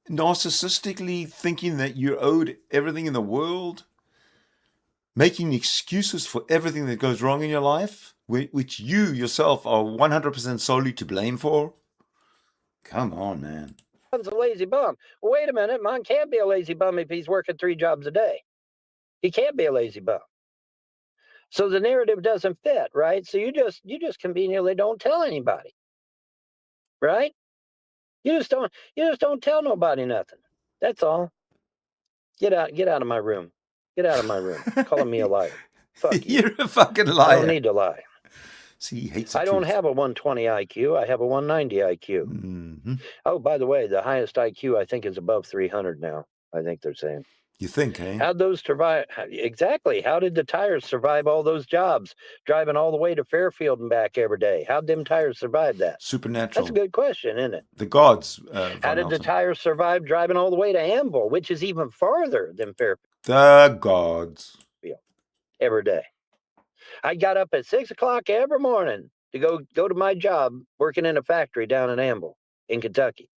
narcissistically thinking that you're owed everything in the world, making excuses for everything that goes wrong in your life, which you yourself are 100% solely to blame for. Come on, man. Man's a lazy bum. Well, wait a minute. Man can't be a lazy bum if he's working 3 jobs a day. He can't be a lazy bum. So the narrative doesn't fit, right? So you just conveniently don't tell anybody, right? You just don't tell nobody nothing. That's all. Get out of my room. Get out of my room. Calling me a liar. Fuck you. You're a fucking liar. I don't need to lie. See, he hates the I truth. don't have a 120 IQ. I have a 190 IQ. Mm-hmm. Oh, by the way, the highest IQ I think is above 300 now. I think they're saying. You think, eh? How'd those survive? Exactly. How did the tires survive all those jobs, driving all the way to Fairfield and back every day? How'd them tires survive that? That's a Supernatural. good question, isn't it? The gods, How Von did the Helton. tires survive driving all the way to Anvil, which is even farther than Fairfield The gods. every day? I got up at 6 o'clock every morning to go to my job working in a factory down in Anvil in Kentucky.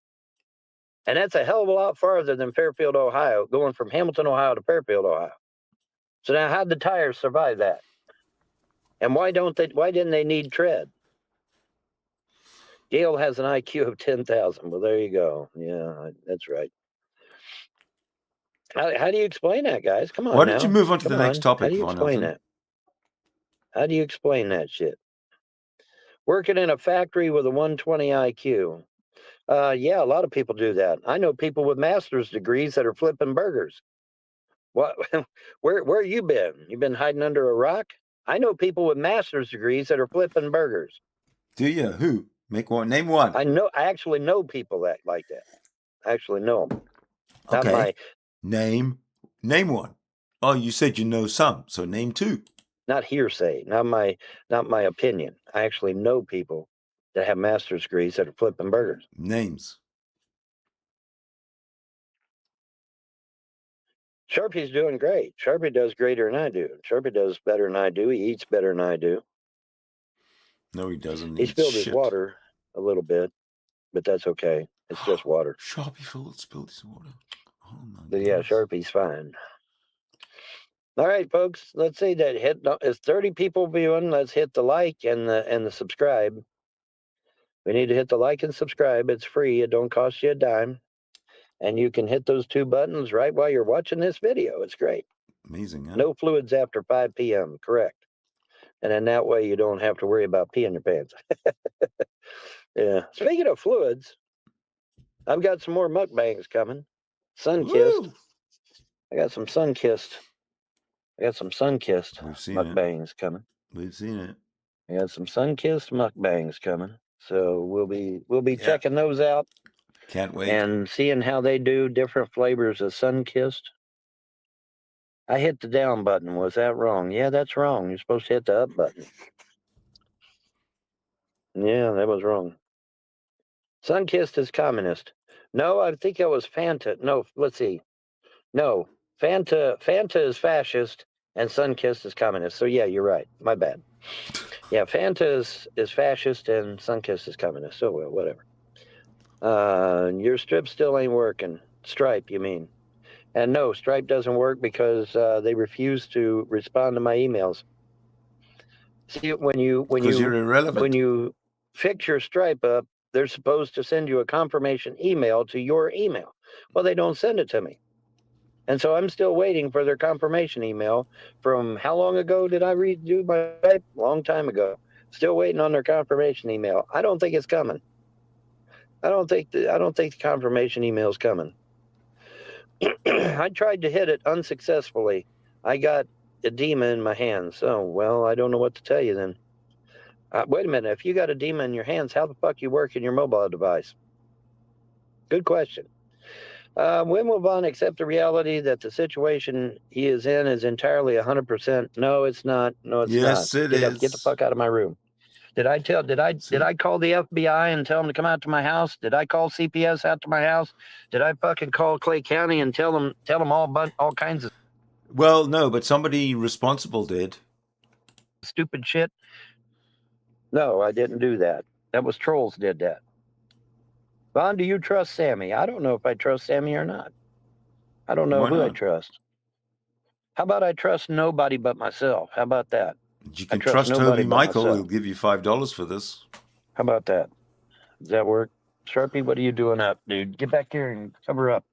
And that's a hell of a lot farther than Fairfield, Ohio, going from Hamilton, Ohio to Fairfield, Ohio. So now how'd the tires survive that? And why didn't they need tread? Gail has an IQ of 10,000. Well, there you go. Yeah, that's right. How do you explain that, guys? Come on Why now. don't you move on to the next topic, How do you Von explain Helton? that? How do you explain that shit? Working in a factory with a 120 IQ. Yeah, a lot of people do that. I know people with master's degrees that are flipping burgers. What? Where you been? You been hiding under a rock? I know people with master's degrees that are flipping burgers. Do you? Who? Make one. Name one. I actually know people that like that. I actually know them. Not Okay. Name one. Oh, you said you know some, so name two. Not hearsay, not my opinion. I actually know people that have master's degrees that are flipping burgers. Names. Sharpie's doing great. Sharpie does greater than I do. Sharpie does better than I do. He eats better than I do. No, he doesn't. He spilled his water a little bit, but that's okay. It's just water. Sharpie spilled his water. Oh my But yeah, goodness. Sharpie's fine. All right, folks. Let's see that it's 30 people viewing. Let's hit the like and the subscribe. We need to hit the like and subscribe. It's free. It don't cost you a dime. And you can hit those two buttons right while you're watching this video. It's great. Amazing, huh? No fluids after 5 p.m. Correct. And then that way you don't have to worry about peeing your pants. Yeah. Speaking of fluids, I've got some more mukbangs coming. Sun-kissed. I got some sun-kissed. We've seen mukbangs coming. We've seen it. I got some sun-kissed mukbangs coming. So we'll be checking those out. Can't wait. And seeing how they do different flavors of sun-kissed. I hit the down button. Was that wrong? Yeah, that's wrong. You're supposed to hit the up button. Yeah, that was wrong. Sun-kissed is communist. No, I think it was Fanta. No, let's see. No, Fanta is fascist and sun-kissed is communist. So yeah, you're right. My bad. Yeah, Fanta is fascist and sun-kissed is communist. So well, whatever. Your strip still ain't working. Stripe, you mean? And no, Stripe doesn't work because they refuse to respond to my emails. See, when you're irrelevant. When you fix your Stripe up, they're supposed to send you a confirmation email to your email. Well, they don't send it to me. And so I'm still waiting for their confirmation email from how long ago did I redo my Stripe? Long time ago. Still waiting on their confirmation email. I don't think it's coming. I don't think the confirmation email is coming. I tried to hit it unsuccessfully. I got edema in my hands. So, well, I don't know what to tell you then. Wait a minute. If you got edema in your hands, how the fuck you work in your mobile device? Good question. When will Vaughn accept the reality that the situation he is in is entirely 100%? No, it's not. No, it's not. Yes, it is. Get the fuck out of my room. Did I call the FBI and tell them to come out to my house? Did I call CPS out to my house? Did I fucking call Clay County and tell them all kinds of? Well, no, but somebody responsible did. Stupid shit. No, I didn't do that. That was trolls did that. Vaughn, do you trust Sammy? I don't know if I trust Sammy or not. I don't know who I trust. How about I trust nobody but myself? How about that? You can trust Toby Michael. He'll give you $5 for this. How about that? Does that work? Sharpie, what are you doing up, dude? Get back here and cover up.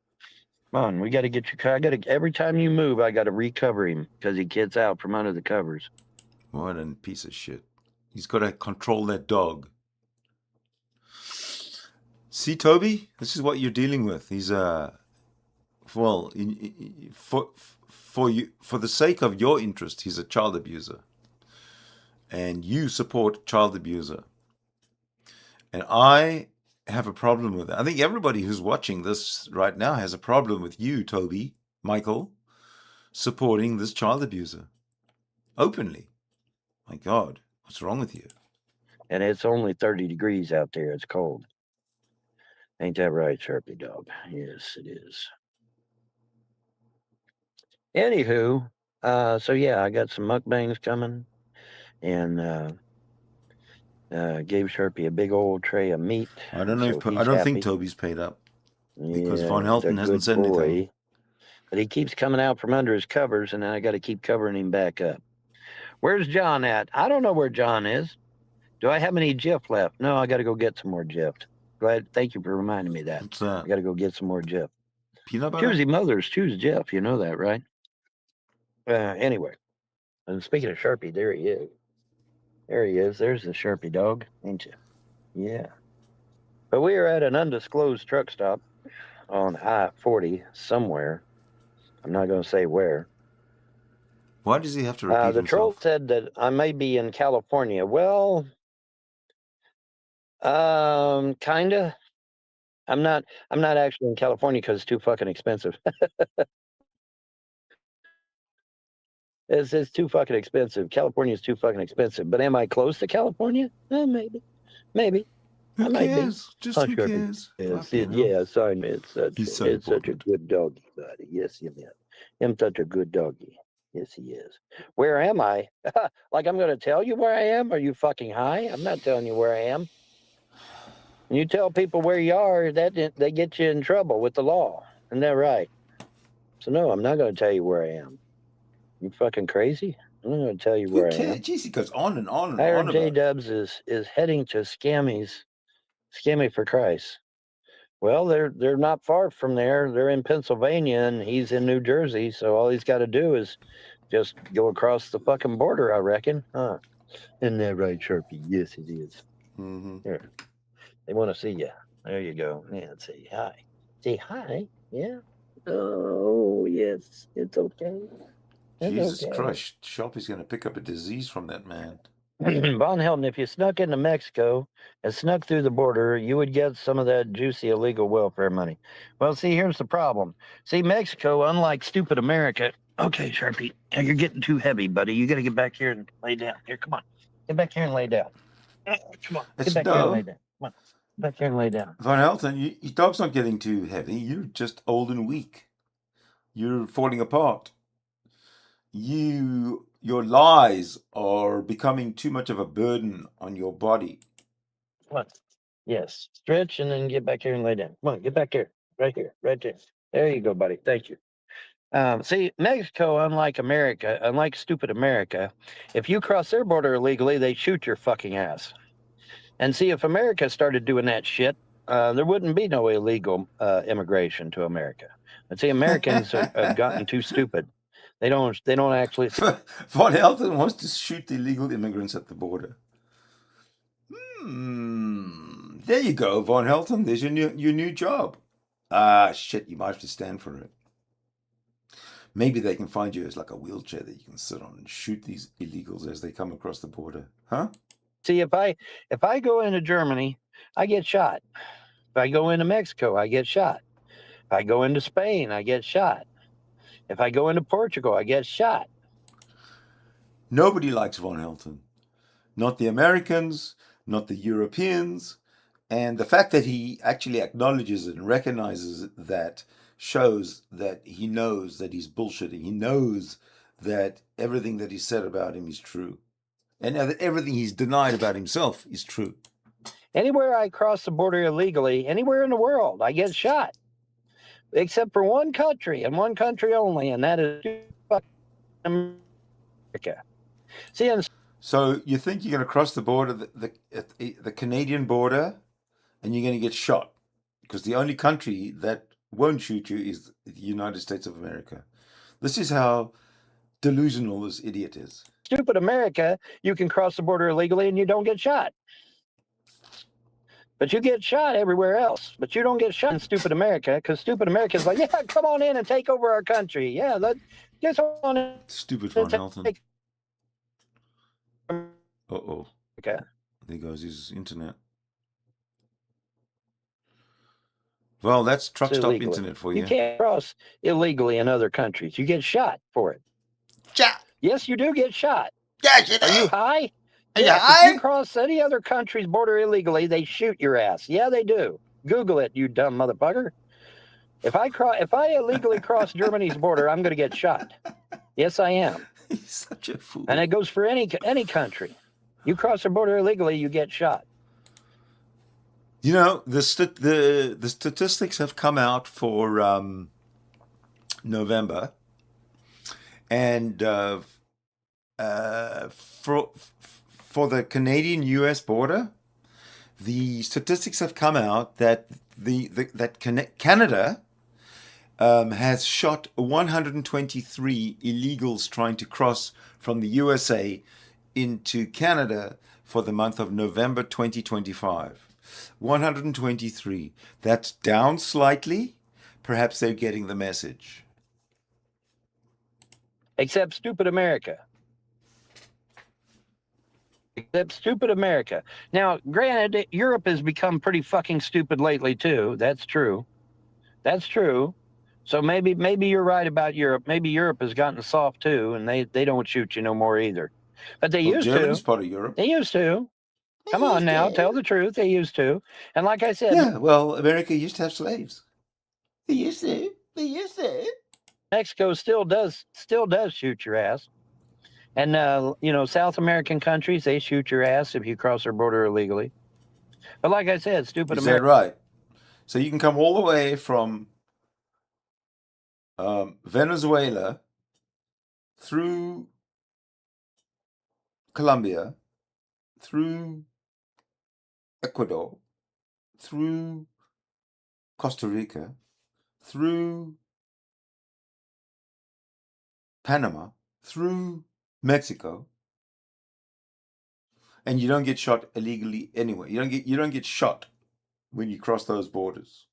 Come on, we got to get you. Every time you move, I got to recover him because he gets out from under the covers. What a piece of shit. He's got to control that dog. See, Toby, this is what you're dealing with. He's for the sake of your interest, he's a child abuser. And you support child abuser. And I have a problem with it. I think everybody who's watching this right now has a problem with you, Toby, Michael. supporting this child abuser openly. My God, what's wrong with you? And it's only 30 degrees out there. It's cold. Ain't that right, Sharpie Dog? Yes, it is. Anywho, so yeah, I got some mukbangs coming, and gave Sharpie a big old tray of meat. I don't know So if I he's don't think happy. Toby's paid up because Yeah, Von he's a Helton hasn't good said anything. boy. But he keeps coming out from under his covers, and I got to keep covering him back up. Where's John at? I don't know where John is. Do I have any Jif left? No, I got to go get some more Jif. Glad. Thank you for reminding me that. What's that? I got to go get some more Jif. Peanut butter? Choosy mothers choose Jif. You know that, right? Anyway, and speaking of Sharpie, there he is. There he is. There's the Sharpie dog, ain't you? Yeah. But we are at an undisclosed truck stop on I-40 somewhere. I'm not going to say where. Why does he have to repeat The troll himself? said that I may be in California. Well, kinda. I'm not. I'm not actually in California because it's too fucking expensive. It's too fucking expensive. California is too fucking expensive. But am I close to California? Maybe. Maybe. Who I might be. cares? Just who Sharpie. cares? Yes, Fucking hell. yes, I know. He's so It's such a important. good doggy, buddy. Yes, he is. I'm such a good doggy. Yes, he is. Where am I? Like I'm going to tell you where I am? Are you fucking high? I'm not telling you where I am. When you tell people where you are, they get you in trouble with the law. Isn't that right? So no, I'm not going to tell you where I am. You fucking crazy? I'm not going to tell you Who where I cares? am. Jeez, he goes on and on and I on heard J about it. Dubs is heading to Scammy for Christ. Well, they're not far from there. They're in Pennsylvania, and he's in New Jersey. So all he's got to do is just go across the fucking border, I reckon. Huh? Isn't that right, Sharpie? Yes, it is. Mm-hmm. Here, they want to see you. There you go. Yeah, say hi. Say hi. Yeah. Oh, yes. It's okay. It's Jesus okay. Christ, Sharpie's going to pick up a disease from that man. Von Helton, if you snuck into Mexico and snuck through the border, you would get some of that juicy illegal welfare money. Well, see, here's the problem. See, Mexico, unlike stupid America. Okay, Sharpie, you're getting too heavy, buddy. You got to get back here and lay down. Here, come on. Get back here and lay down. Come on. Get back here and lay down. Come on. Get back here and lay down. Von Helton, your dog's not getting too heavy. You're just old and weak. You're falling apart. Your lies are becoming too much of a burden on your body. Come on. Yes. Stretch and then get back here and lay down. Come on. Get back here. Right here. Right there. There you go, buddy. Thank you. See, Mexico, unlike America, unlike stupid America, if you cross their border illegally, they shoot your fucking ass. And see, if America started doing that shit, there wouldn't be no illegal immigration to America. But see, Americans have gotten too stupid. They don't actually. Von Helton wants to shoot the illegal immigrants at the border. There you go, Von Helton. There's your new job. Ah, shit, you might have to stand for it. Maybe they can find you as like a wheelchair that you can sit on and shoot these illegals as they come across the border. Huh? See, if I go into Germany, I get shot. If I go into Mexico, I get shot. If I go into Spain, I get shot. If I go into Portugal, I get shot. Nobody likes Von Helton. Not the Americans, not the Europeans. And the fact that he actually acknowledges it and recognizes that shows that he knows that he's bullshitting. He knows that everything that he said about him is true. And that everything he's denied about himself is true. Anywhere I cross the border illegally, anywhere in the world, I get shot. Except for one country and one country only, and that is America. See, so you think you're going to cross the border, the Canadian border, and you're going to get shot because the only country that won't shoot you is the United States of America. This is how delusional this idiot is. Stupid America, you can cross the border illegally and you don't get shot. But you get shot everywhere else. But you don't get shot in stupid America because stupid America is like, yeah, come on in and take over our country. Yeah, let's on in. Stupid Von Helton. Uh-oh. Okay. There goes his internet. Well, that's truck stop illegally. internet for You you. can't cross illegally in other countries. You get shot for it. Yeah. Yes, you do get shot. Yeah, you Are you do. high? Are you Yes, if high? you cross any other country's border illegally, they shoot your ass. Yeah, they do. Google it, you dumb motherfucker. If I illegally cross Germany's border, I'm going to get shot. Yes, I am. He's such a fool. And it goes for any country. You cross the border illegally, you get shot. You know, the statistics have come out for November, and for the Canadian-U.S. border, the statistics have come out that Canada has shot 123 illegals trying to cross from the USA into Canada for the month of November 2025. 123. That's down slightly. Perhaps they're getting the message. Except stupid America. Except stupid America. Now, granted, Europe has become pretty fucking stupid lately too. That's true. That's true. So maybe you're right about Europe. Maybe Europe has gotten soft too, and they don't shoot you no more either. But they Well, used Germany's to. part of Europe. They used to. Come on now, tell the truth. They used to. And like I said, Yeah, well, America used to have slaves. They used to. They used to. Mexico still does shoot your ass. And South American countries, they shoot your ass if you cross their border illegally. But like I said, stupid Is America. that right? So you can come all the way from Venezuela through Colombia, through Ecuador, through Costa Rica, through Panama, through Mexico, and you don't get shot illegally anyway. You don't get shot when you cross those borders.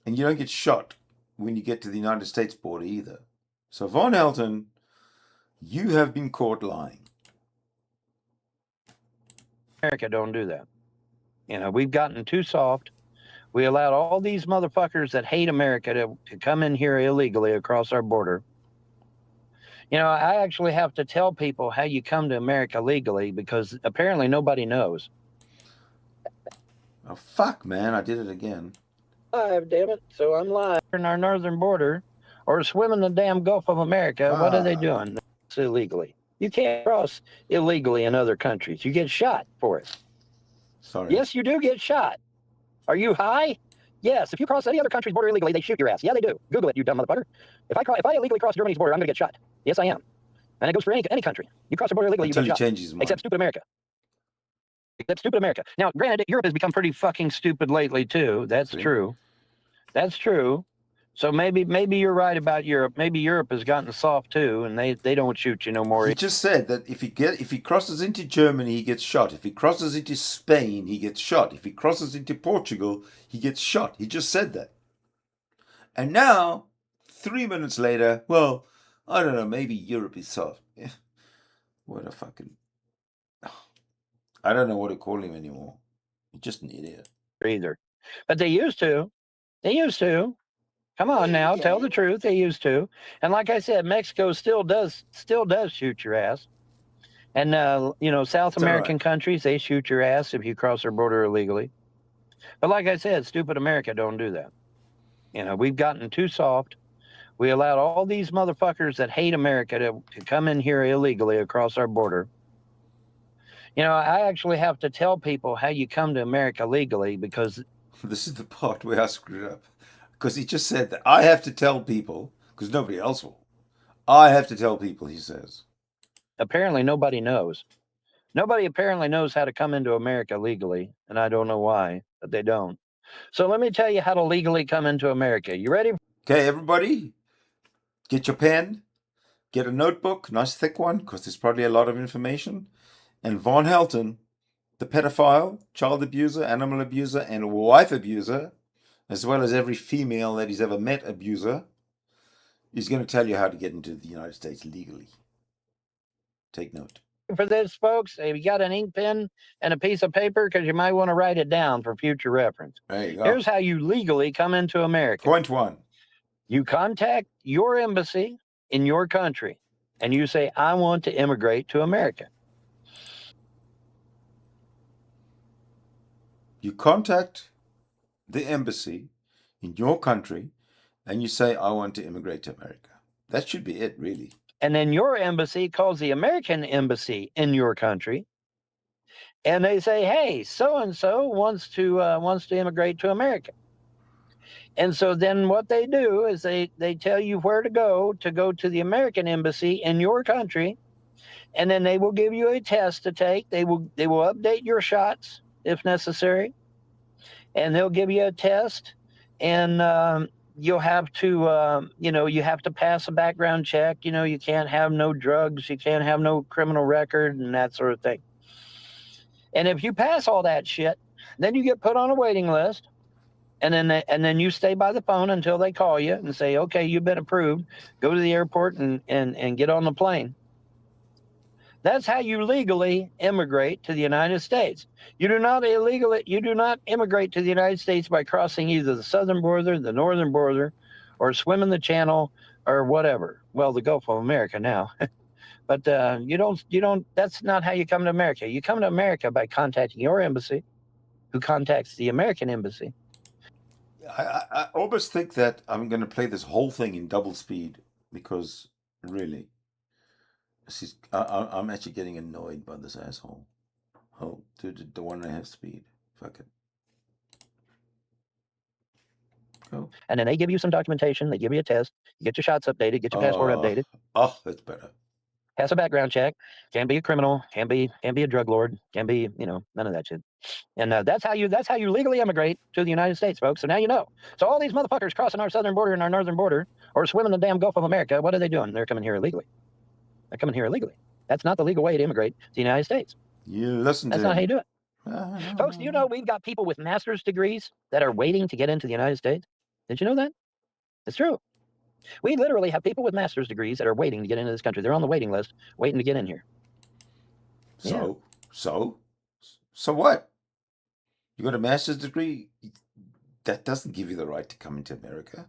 And you don't get shot when you get to the United States border either. So Von Helton, you have been caught lying. America don't do that. We've gotten too soft. We allowed all these motherfuckers that hate America to come in here illegally across our border. I actually have to tell people how you come to America legally because apparently nobody knows. Oh, fuck, man, I did it again. Live, damn it. So I'm live in our northern border or swimming the damn Gulf of America. What are they doing? It's illegally. You can't cross illegally in other countries. You get shot for it. Sorry. Yes, you do get shot. Are you high? Yes, if you cross any other country's border illegally, they shoot your ass. Yeah, they do. Google it, you dumb motherfucker. If I illegally cross Germany's border, I'm going to get shot. Yes, I am. And it goes for any country. You cross the border illegally, you get shot. Changes his mind. Except stupid America. Except stupid America. Now, granted, Europe has become pretty fucking stupid lately too. That's true. That's true. So maybe you're right about Europe. Maybe Europe has gotten soft too, and they don't shoot you no more. He just said that if he crosses into Germany, he gets shot. If he crosses into Spain, he gets shot. If he crosses into Portugal, he gets shot. He just said that. And now, 3 minutes later, well, I don't know, maybe Europe is soft. What a fucking... I don't know what to call him anymore. He's just an idiot. Either. But they used to. They used to. Come on now, tell the truth. They used to. And like I said, Mexico still does shoot your ass. And South American countries, they shoot your ass if you cross their border illegally. But like I said, stupid America don't do that. We've gotten too soft. We allowed all these motherfuckers that hate America to come in here illegally across our border. I actually have to tell people how you come to America legally because... This is the part where I screwed up. Because he just said that I have to tell people, because nobody else will. I have to tell people, he says. Apparently nobody knows. Nobody apparently knows how to come into America legally, and I don't know why, but they don't. So let me tell you how to legally come into America. You ready? Okay, everybody, get your pen, get a notebook, nice thick one, because there's probably a lot of information. And Von Helton, the pedophile, child abuser, animal abuser, and wife abuser, as well as every female that he's ever met abuser, is going to tell you how to get into the United States legally. Take note. for this, folks? Have you got an ink pen and a piece of paper? Because you might want to write it down for future reference. There you go. Here's how you legally come into America. Point one. You contact your embassy in your country and you say, I want to immigrate to America. You contact the embassy in your country and you say, I want to immigrate to America. That should be it, really. And then your embassy calls the American embassy in your country, and they say, "Hey, so and so wants to immigrate to America." And so then what they do is they tell you where to go to the American embassy in your country, and then they will give you a test to take. They will update your shots if necessary, and they'll give you a test, and you'll have to you have to pass a background check. You can't have no drugs, you can't have no criminal record, and that sort of thing. And if you pass all that shit, then you get put on a waiting list, and then you stay by the phone until they call you and say, okay, you've been approved. Go to the airport and get on the plane. That's how you legally immigrate to the United States. You do not immigrate to the United States by crossing either the southern border, the northern border, or swimming the channel or whatever. Well, the Gulf of America now. But you don't. That's not how you come to America. You come to America by contacting your embassy, who contacts the American embassy. I almost think that I'm going to play this whole thing in double speed because really, I'm actually getting annoyed by this asshole. Oh, dude, the 1.5 speed. Fuck it. Go. And then they give you some documentation. They give you a test. You get your shots updated. Get your passport updated. Oh, that's better. Pass a background check. Can't be a criminal. Can't be a drug lord. Can't be none of that shit. And that's how you legally immigrate to the United States, folks. So now you know. So all these motherfuckers crossing our southern border and our northern border, or swimming the damn Gulf of America, what are they doing? They're coming here illegally. They're coming here illegally. That's not the legal way to immigrate to the United States. You listen to That's not how you do it. Folks, do you know we've got people with master's degrees that are waiting to get into the United States? Did you know that? It's true. We literally have people with master's degrees that are waiting to get into this country. They're on the waiting list, waiting to get in here. So what? You got a master's degree? That doesn't give you the right to come into America.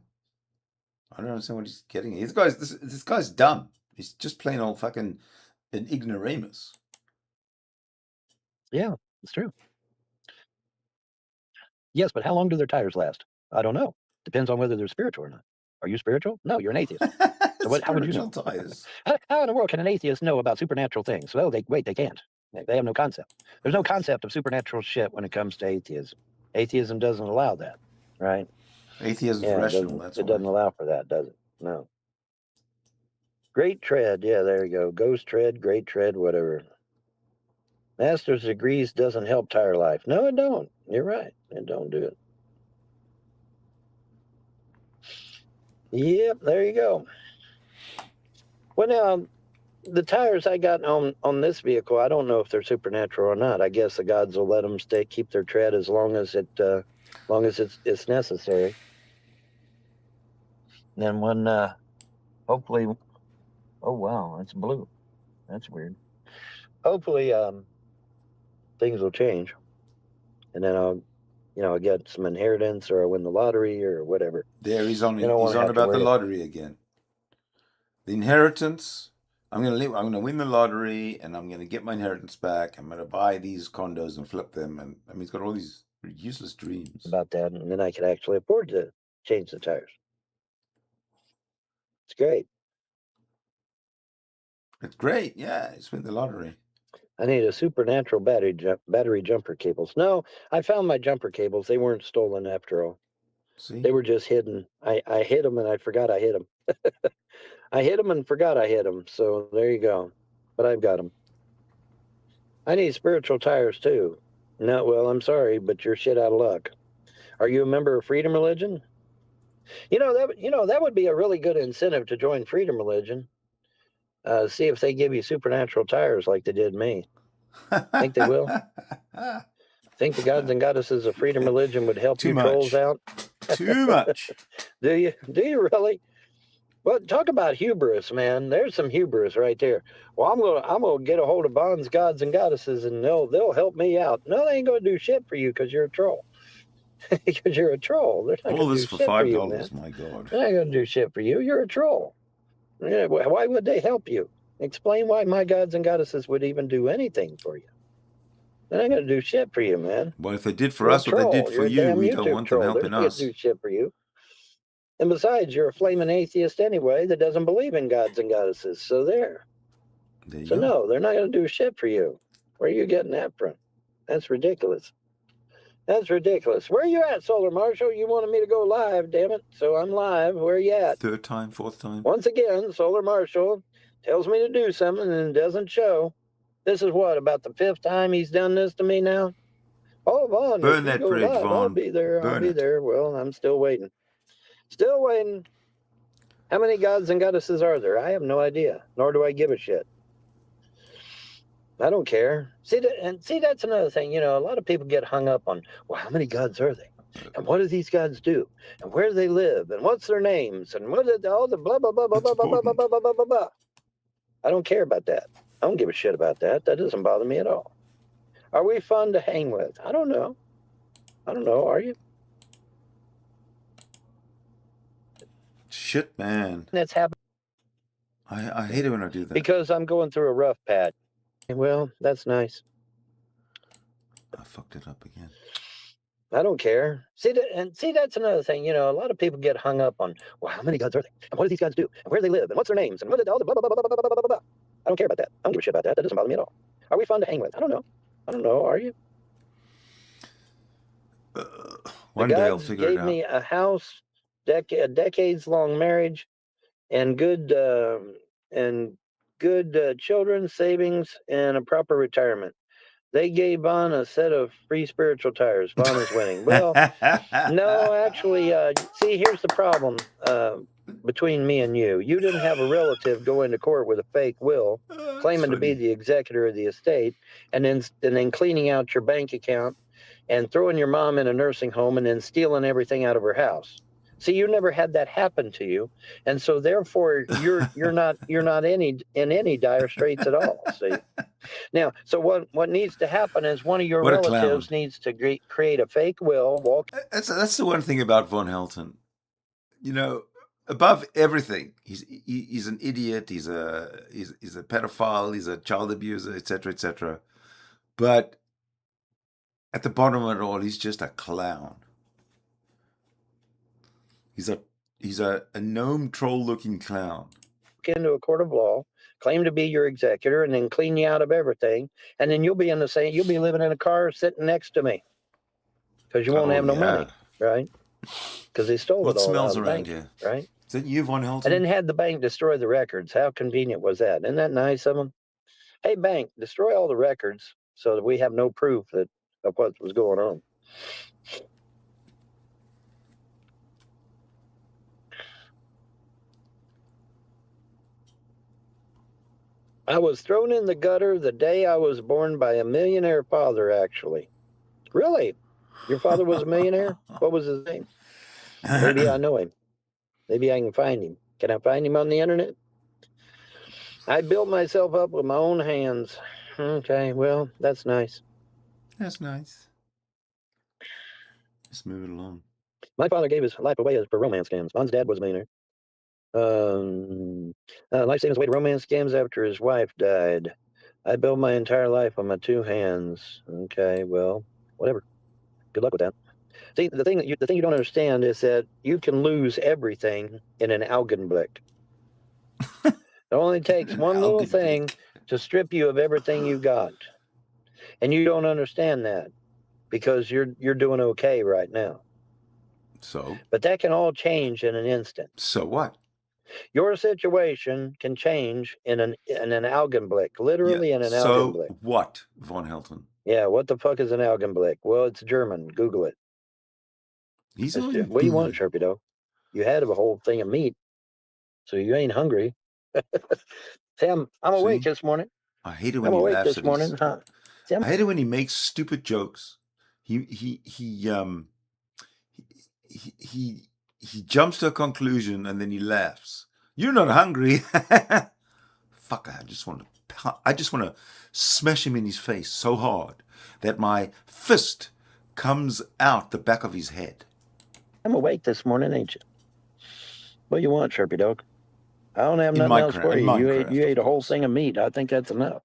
I don't understand what he's getting. This guy's dumb. He's just plain old fucking an ignoramus. Yeah, it's true. Yes, but how long do their tires last? I don't know. Depends on whether they're spiritual or not. Are you spiritual? No, you're an atheist. So how would you know? Tires. How in the world can an atheist know about supernatural things? Well, they can't. They have no concept. There's no concept of supernatural shit when it comes to atheism. Atheism doesn't allow that, right? Atheism is rational. It doesn't allow for that, does it? No. Great tread. Yeah, there you go. Ghost tread, great tread, whatever. Master's degrees doesn't help tire life. No, it don't. You're right. It don't do it. Yep, there you go. Well, now, the tires I got on this vehicle, I don't know if they're supernatural or not. I guess the gods will let them keep their tread as long as it's necessary. And then when hopefully, oh wow, it's blue. That's weird. Hopefully, things will change, and then I'll get some inheritance, or I'll win the lottery, or whatever. There he's on about the lottery again. The inheritance. I'm gonna win the lottery, and I'm gonna get my inheritance back. I'm gonna buy these condos and flip them, and I mean, he's got all these useless dreams about that, and then I could actually afford to change the tires. It's great. It's great, yeah. It's win the lottery. I need a supernatural battery jumper cables. No, I found my jumper cables. They weren't stolen after all. See? They were just hidden. I hid them and I forgot I hid them. I hid them and forgot I hid them. So there you go. But I've got them. I need spiritual tires too. No, well, I'm sorry, but you're shit out of luck. Are you a member of Freedom Religion? That would be a really good incentive to join Freedom Religion. See if they give you supernatural tires like they did me. Think they will? Think the gods and goddesses of Freedom Religion would help you trolls out? Too much. Do you really? Well, talk about hubris, man. There's some hubris right there. Well, I'm gonna get a hold of Bond's gods and goddesses, and they'll help me out. No, they ain't gonna do shit for you because you're a troll. Because you're a troll. They're not All gonna this do for shit for you, man. $5. My God. They're not gonna do shit for you. You're a troll. Yeah, why would they help you? Explain why my gods and goddesses would even do anything for you. They're not gonna do shit for you, man. Well, if they did for You're a us what they did troll. for You're a you, damn we don't YouTube want them troll. They're helping not gonna us. do shit for you. And besides, you're a flaming atheist anyway that doesn't believe in gods and goddesses. So there. There you So go. no, they're not going to do shit for you. Where are you getting that from? That's ridiculous. That's ridiculous. Where are you at, Solar Marshal? You wanted me to go live, damn it. So I'm live. Where are you at? Third time, fourth time. Once again, Solar Marshal tells me to do something and doesn't show. This is what, about the 5th time he's done this to me now? Oh, Vaughn, Burn if you that go bridge, live, I'll Vaughn. be there. I'll Burn be it. there. Well, I'm still waiting. Still waiting. How many gods and goddesses are there? I have no idea, nor do I give a shit. I don't care. See, that's another thing. You know, a lot of people get hung up on, well, how many gods are they? And what do these gods do? And where do they live? And what's their names? And what are all the blah, blah, blah, blah, blah, It's blah, blah, blah, important. blah, blah, blah, blah. I don't care about that. I don't give a shit about that. That doesn't bother me at all. Are we fun to hang with? I don't know. I don't know. Are you? Shit, man. That's happening I hate it when I do that. because I'm going through a rough patch. Well, that's nice. I fucked it up again. I don't care. See, that's another thing. You know, a lot of people get hung up on, well, how many gods are they? And what do these gods do? And where do they live? And what's their names? And what all the blah, blah, blah, blah, blah, blah, blah, blah. I don't care about that. I don't give a shit about that. That doesn't bother me at all. Are we fun to hang with? I don't know. I don't know. Are you? One the day I'll gods figure it gave out. me a house, a decades-long marriage, and good children, savings, and a proper retirement. They gave Vaughn a set of free spiritual tires. Vaughn is winning. Well, no, actually, see, here's the problem between me and you. You didn't have a relative go into court with a fake will, claiming to be the executor of the estate, and then cleaning out your bank account and throwing your mom in a nursing home and then stealing everything out of her house. See, you never had that happen to you, and so therefore you're not in any dire straits at all. See, now, so what needs to happen is one of your What a relatives clown. needs to create a fake will, walk. That's the one thing about Von Helton. You know, above everything, he's an idiot. He's a pedophile. He's a child abuser, etc., etc. But at the bottom of it all, he's just a clown. He's a gnome troll looking clown. Into a court of law, claim to be your executor, and then clean you out of everything, and then you'll be living in a car sitting next to me because you won't have no money, right? Because they stole What it all smells out of the around bank, here? right? Is that you, Von Helton? I didn't have the bank destroy the records. How convenient was that? Isn't that nice of them? Hey, bank, destroy all the records so that we have no proof of what was going on. I was thrown in the gutter the day I was born by a millionaire father, actually. Really? Your father was a millionaire? What was his name? Maybe I know him. Maybe I can find him. Can I find him on the internet? I built myself up with my own hands. Okay, well, that's nice. That's nice. Let's move it along. My father gave his life away for romance scams. Von's dad was a millionaire. Life savings away to romance scams after his wife died. I built my entire life on my 2 hands. Okay, well, whatever. Good luck with that. See, the thing you don't understand is that you can lose everything in an Augenblick. It only takes one little thing to strip you of everything you got, and you don't understand that because you're doing okay right now. So? But that can all change in an instant. So what? Your situation can change in an Augenblick, literally in an Augenblick. So what, Von Helton? Yeah, what the fuck is an Augenblick? Well, it's German. Google it. What do you want, Sharpie? You had a whole thing of meat, so you ain't hungry. Sam, I'm awake this morning. I hate it when he laughs this morning. Huh? I hate it when he makes stupid jokes. He jumps to a conclusion and then he laughs. You're not hungry. Fuck! I just want to smash him in his face so hard that my fist comes out the back of his head. I'm awake this morning, ain't you? What you want, Sharpie dog? I don't have In nothing else for in you. Minecraft, You of ate a whole course. thing of meat. I think that's enough.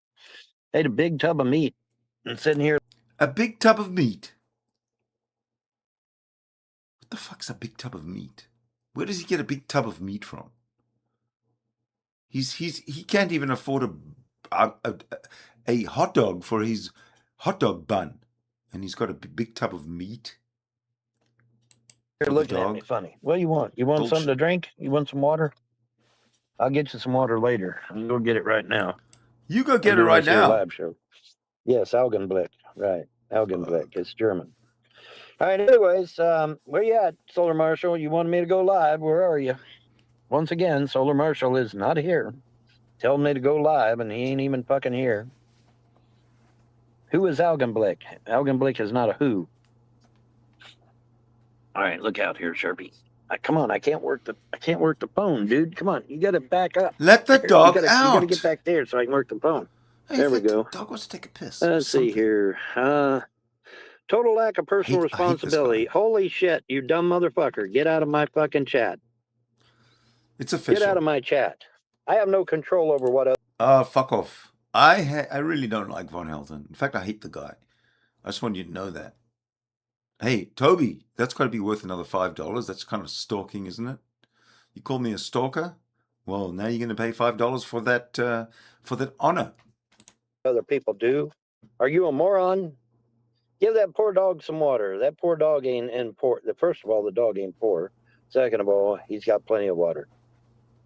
Ate a big tub of meat and sitting here. A big tub of meat. What the fuck's a big tub of meat? Where does he get a big tub of meat from? He can't even afford a hot dog for his hot dog bun, and he's got a big tub of meat. You're looking at me funny. What do you want? You want Bullshit. something to drink? You want some water? I'll get you some water later. I'm go get it right now. You go get it right now. Lab show. Yes, Augenblick. Right, Augenblick. It's German. All right. Anyways, where you at, Solar Marshal? You wanted me to go live. Where are you? Once again, Solar Marshal is not here. Telling me to go live, and he ain't even fucking here. Who is Augenblick? Augenblick is not a who. All right, look out here, Sharpie. Come on, I can't work the phone, dude. Come on, you gotta back up. Let the dog out. You gotta get back there so I can work the phone. Hey, there we go. Dog wants to take a piss. Let's see here. Total lack of personal responsibility. Holy shit, you dumb motherfucker. Get out of my fucking chat. It's official. Get out of my chat. I have no control over what else. Fuck off. I really don't like Von Helton. In fact, I hate the guy. I just want you to know that. Hey, Toby, that's got to be worth another $5. That's kind of stalking, isn't it? You call me a stalker? Well, now you're going to pay $5 for that honor. Other people do. Are you a moron? Give that poor dog some water. That poor dog ain't poor. First of all, the dog ain't poor. Second of all, he's got plenty of water.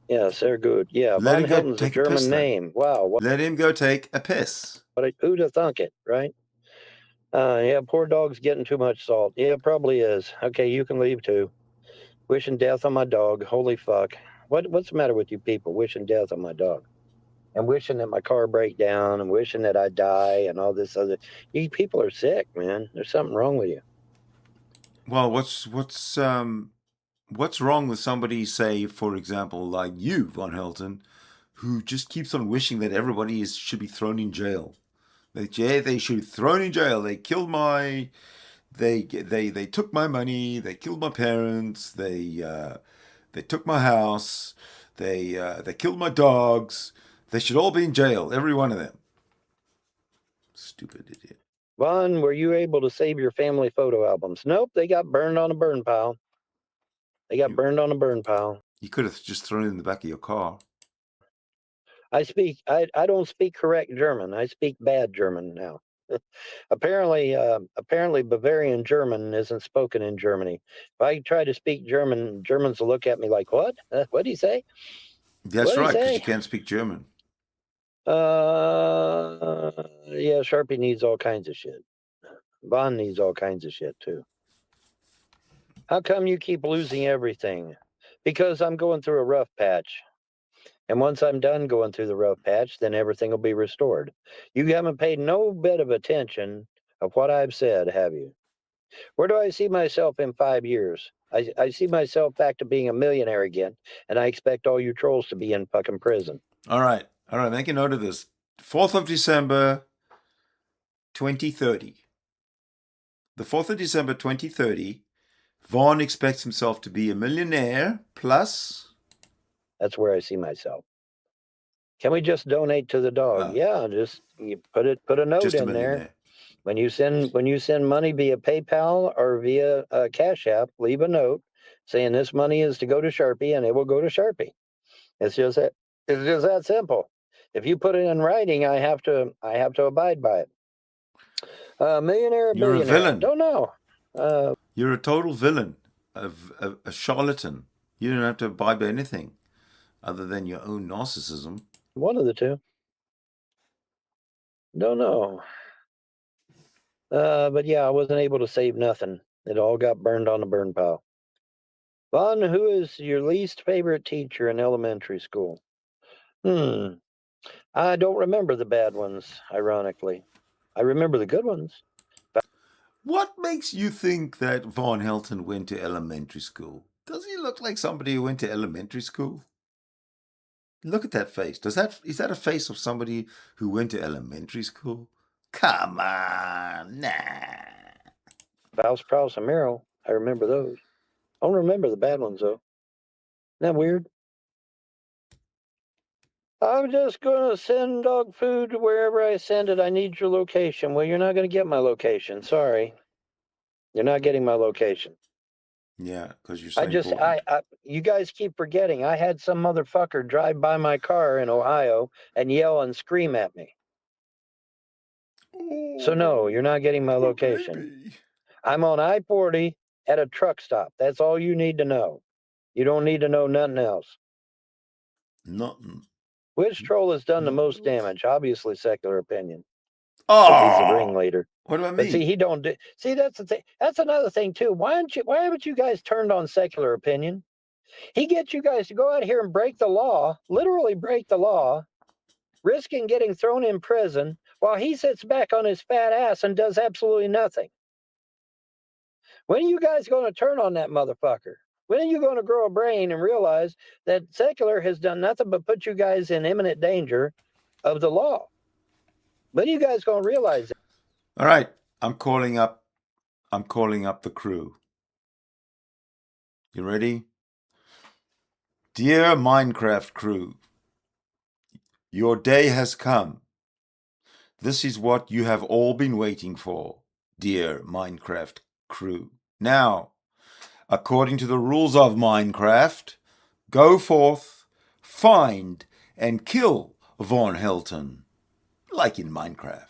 Yes, they're good. Yeah, Let Von Helton's a German name. Wow. Let him go take a piss. Who'd have thunk it, right? Yeah, poor dog's getting too much salt. Yeah, it probably is. Okay, you can leave too. Wishing death on my dog. Holy fuck. What's the matter with you people wishing death on my dog? And wishing that my car break down and wishing that I die and all this other. You people are sick, man. There's something wrong with you. Well, what's wrong with somebody, say, for example, like you, Von Helton, who just keeps on wishing that everybody should be thrown in jail? They should be thrown in jail. They killed my. They took my money. They killed my parents. They took my house. They killed my dogs. They should all be in jail, every one of them. Stupid idiot. Von, were you able to save your family photo albums? Nope, they got burned on a burn pile. Burned on a burn pile. You could have just thrown it in the back of your car. I don't speak correct German. I speak bad German now. Apparently Bavarian German isn't spoken in Germany. If I try to speak German, Germans will look at me like, what? What do you say? That's right, because you can't speak German. Yeah, Sharpie needs all kinds of shit. Von needs all kinds of shit too. How come you keep losing everything? Because I'm going through a rough patch. And once I'm done going through the rough patch, then everything will be restored. You haven't paid no bit of attention of what I've said, have you? Where do I see myself in 5 years? I see myself back to being a millionaire again, and I expect all you trolls to be in fucking prison. All right, make a note of this. 4th of December, 2030. The 4th of December, 2030, Vaughn expects himself to be a millionaire plus... That's where I see myself. Can we just donate to the dog? Yeah, just you put a note in there. When you send money via PayPal or via Cash App, leave a note saying this money is to go to Sharpie, and it will go to Sharpie. It's just that simple. If you put it in writing, I have to abide by it. Millionaire, You're a villain. Don't know. You're a total villain, a charlatan. You don't have to abide by anything other than your own narcissism. One of the two. Don't know. But yeah, I wasn't able to save nothing. It all got burned on the burn pile. Von, who is your least favorite teacher in elementary school? I don't remember the bad ones, ironically. I remember the good ones. What makes you think that Von Helton went to elementary school? Does he look like somebody who went to elementary school? Look at that face. Is that a face of somebody who went to elementary school? Come on, nah. Faust, Prowse, and Merrill. I remember those. I don't remember the bad ones, though. Isn't that weird? I'm just going to send dog food wherever I send it. I need your location. Well, you're not going to get my location. Sorry. You're not getting my location. Yeah, because you're so important. You guys keep forgetting. I had some motherfucker drive by my car in Ohio and yell and scream at me. So no, you're not getting my location. Baby. I'm on I-40 at a truck stop. That's all you need to know. You don't need to know nothing else. Nothing. Which troll has done the most else. damage? Obviously, Secular Opinion. Oh, Because he's the ringleader. What about But me? see, he don't do. See, that's the thing. That's another thing too. Why haven't you guys turned on Secular Opinion? He gets you guys to go out here and break the law, literally break the law, risking getting thrown in prison while he sits back on his fat ass and does absolutely nothing. When are you guys going to turn on that motherfucker? When are you going to grow a brain and realize that Secular has done nothing but put you guys in imminent danger of the law? When are you guys going to realize that? All right, I'm calling up the crew. You ready? Dear Minecraft crew, your day has come. This is what you have all been waiting for, dear Minecraft crew. Now, according to the rules of Minecraft, go forth, find, and kill Von Helton, like in Minecraft.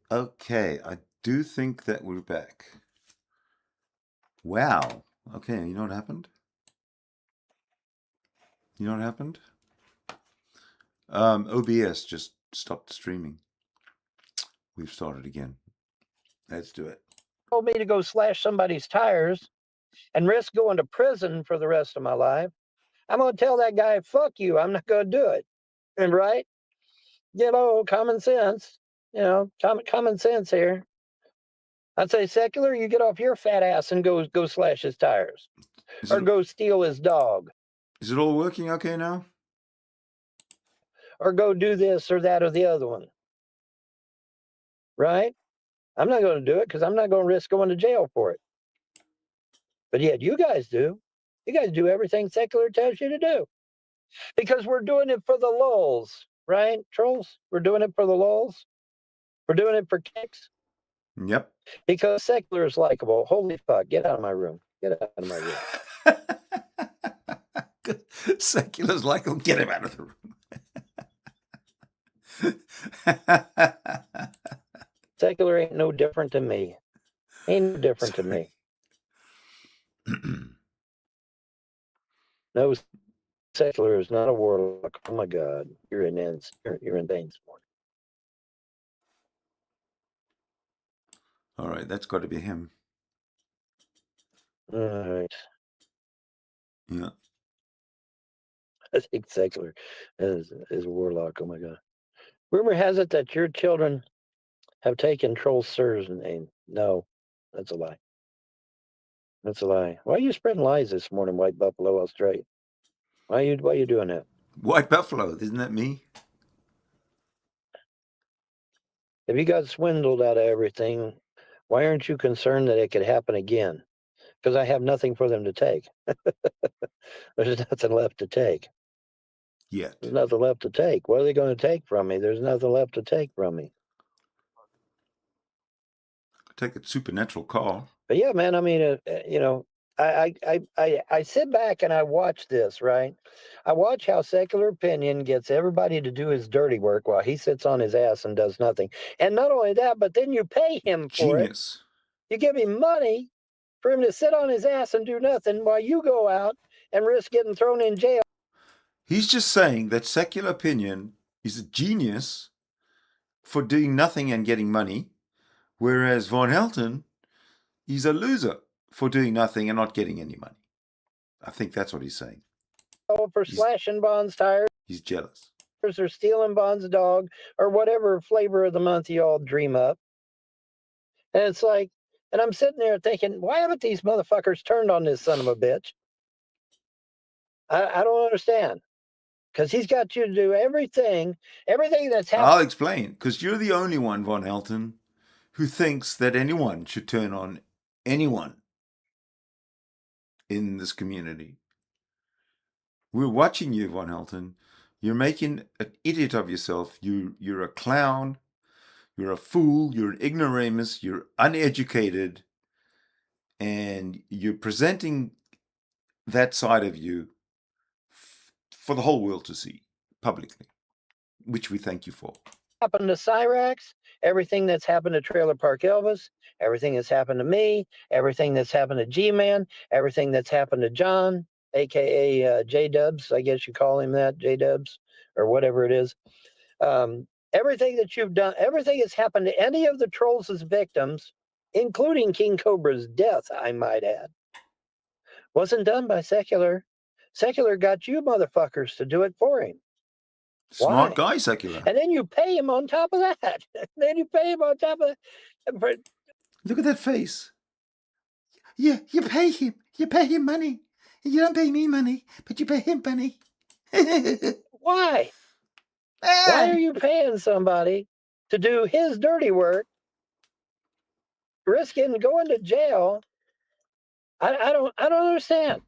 Okay, I do think that we're back. Wow. Okay, you know what happened? OBS just stopped streaming. We've started again. Let's do it. Told me to go slash somebody's tires and risk going to prison for the rest of my life. I'm going to tell that guy, fuck you. I'm not going to do it. And right? Common sense. Common sense here. I'd say, Secular, you get off your fat ass and go slash his tires. Or go steal his dog. Is it all working okay now? Or go do this or that or the other one. Right? I'm not going to do it because I'm not going to risk going to jail for it. But yet you guys do. You guys do everything Secular tells you to do. Because we're doing it for the lulz. Right, trolls? We're doing it for the lulz. We're doing it for kicks. Yep. Because Secular is likable. Holy fuck, get out of my room. Get out of my room. Secular's like, oh, get him out of the room. Secular ain't no different to me. Ain't no different to me. No, Secular is not a warlock. Oh my God, you're in Baines morning. All right, that's got to be him. All right. Yeah. I think Secular is a warlock. Oh my God. Rumor has it that your children have taken Troll Sir's name. No, that's a lie. That's a lie. Why are you spreading lies this morning, White Buffalo Australia? Why are you doing that? White Buffalo, isn't that me? If you got swindled out of everything, why aren't you concerned that it could happen again? Because I have nothing for them to take. There's nothing left to take. Yet. There's nothing left to take. What are they going to take from me? There's nothing left to take from me. Take a supernatural car. But yeah, man, I mean, I sit back and I watch this, right? I watch how Secular Opinion gets everybody to do his dirty work while he sits on his ass and does nothing. And not only that, but then you pay him for Genius. it. You give him money for him to sit on his ass and do nothing while you go out and risk getting thrown in jail. He's just saying that Secular Opinion is a genius for doing nothing and getting money, whereas Von Helton is a loser for doing nothing and not getting any money. I think that's what he's saying. For slashing Bond's tires. He's jealous. or stealing Bond's dog or whatever flavor of the month you all dream up. And it's like, and I'm sitting there thinking, why haven't these motherfuckers turned on this son of a bitch? I don't understand. Because he's got you to do everything that's happening. I'll explain. Because you're the only one, Von Helton, who thinks that anyone should turn on anyone in this community. We're watching you, Von Helton. You're making an idiot of yourself. You're a clown. You're a fool. You're an ignoramus. You're uneducated. And you're presenting that side of you for the whole world to see publicly, which we thank you for. Happened to Cyrax, everything that's happened to Trailer Park Elvis, everything that's happened to me, everything that's happened to G-Man, everything that's happened to John, aka J-Dubs, I guess you call him that, J-Dubs, or whatever it is. Everything that you've done, everything that's happened to any of the Trolls' victims, including King Cobra's death, I might add, wasn't done by Secular. Secular got you motherfuckers to do it for him. Smart Why? guy, Secular. And then you pay him on top of that. Then you pay him on top of that. Look at that face. Yeah, you pay him. You pay him money. You don't pay me money, but you pay him money. Why? Why are you paying somebody to do his dirty work, risking going to jail? I don't understand.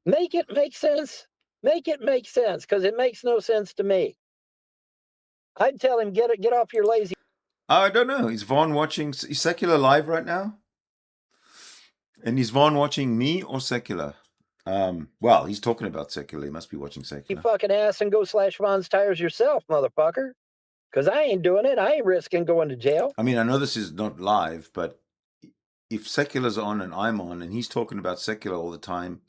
Make it make sense. Make it make sense, because it makes no sense to me. I'd tell him, get off your lazy. I don't know. Is Vaughn watching? Is Secular live right now? And is Vaughn watching me or Secular? Well, he's talking about Secular. He must be watching You Secular. fucking ass and go slash Vaughn's tires yourself, motherfucker. Because I ain't doing it. I ain't risking going to jail. I mean, I know this is not live, but if Secular's on and I'm on and he's talking about Secular all the time,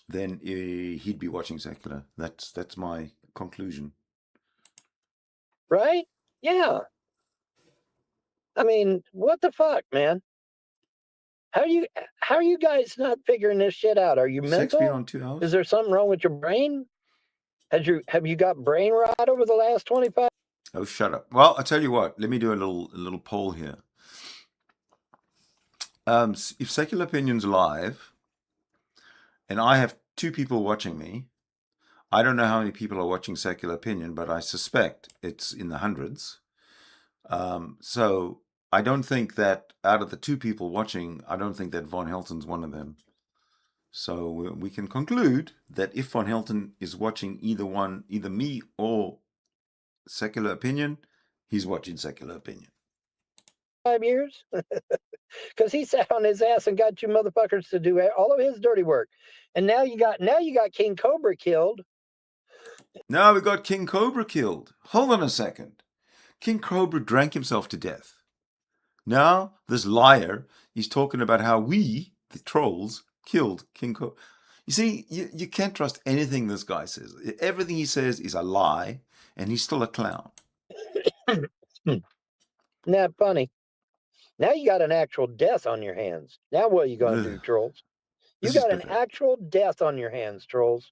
then he'd be watching Secular. That's my conclusion. Right? Yeah. I mean, what the fuck, man? How are you guys not figuring this shit out? Are you mental? Sex on 2 hours? Is there something wrong with your brain? Have you got brain rot over the last 25? Oh, shut up. Well, I'll tell you what. Let me do a little poll here. If Secular Opinion's live, and I have 2 people watching me, I don't know how many people are watching Secular Opinion, but I suspect it's in the hundreds. So I don't think that out of the 2 people watching, I don't think that Von Helton's one of them. So we can conclude that if Von Helton is watching either me or Secular Opinion, he's watching Secular Opinion. 5 years? Because he sat on his ass and got you motherfuckers to do all of his dirty work. And now you got King Cobra killed. Now we got King Cobra killed. Hold on a second. King Cobra drank himself to death. Now this liar is talking about how we, the trolls, killed King Cobra. You see, you can't trust anything this guy says. Everything he says is a lie, and he's still a clown. Isn't that funny? Now you got an actual death on your hands. Now what are you going to do, trolls? You got an actual death on your hands, trolls.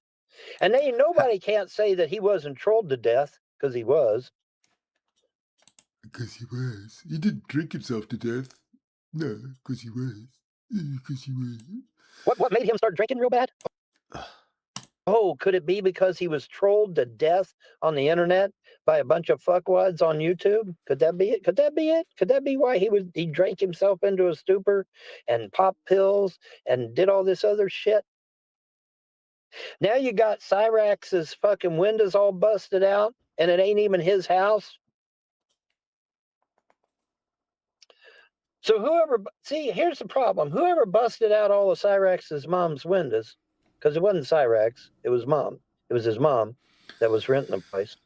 And nobody can't say that he wasn't trolled to death, because he was. Because he was. He didn't drink himself to death. No, because he was. Because he was. What made him start drinking real bad? Oh, could it be because he was trolled to death on the internet by a bunch of fuckwads on YouTube? Could that be it? Could that be it? Could that be why he drank himself into a stupor and popped pills and did all this other shit? Now you got Cyrax's fucking windows all busted out, and it ain't even his house. So here's the problem. Whoever busted out all of Cyrax's mom's windows, because it wasn't Cyrax, it was mom. It was his mom that was renting the place.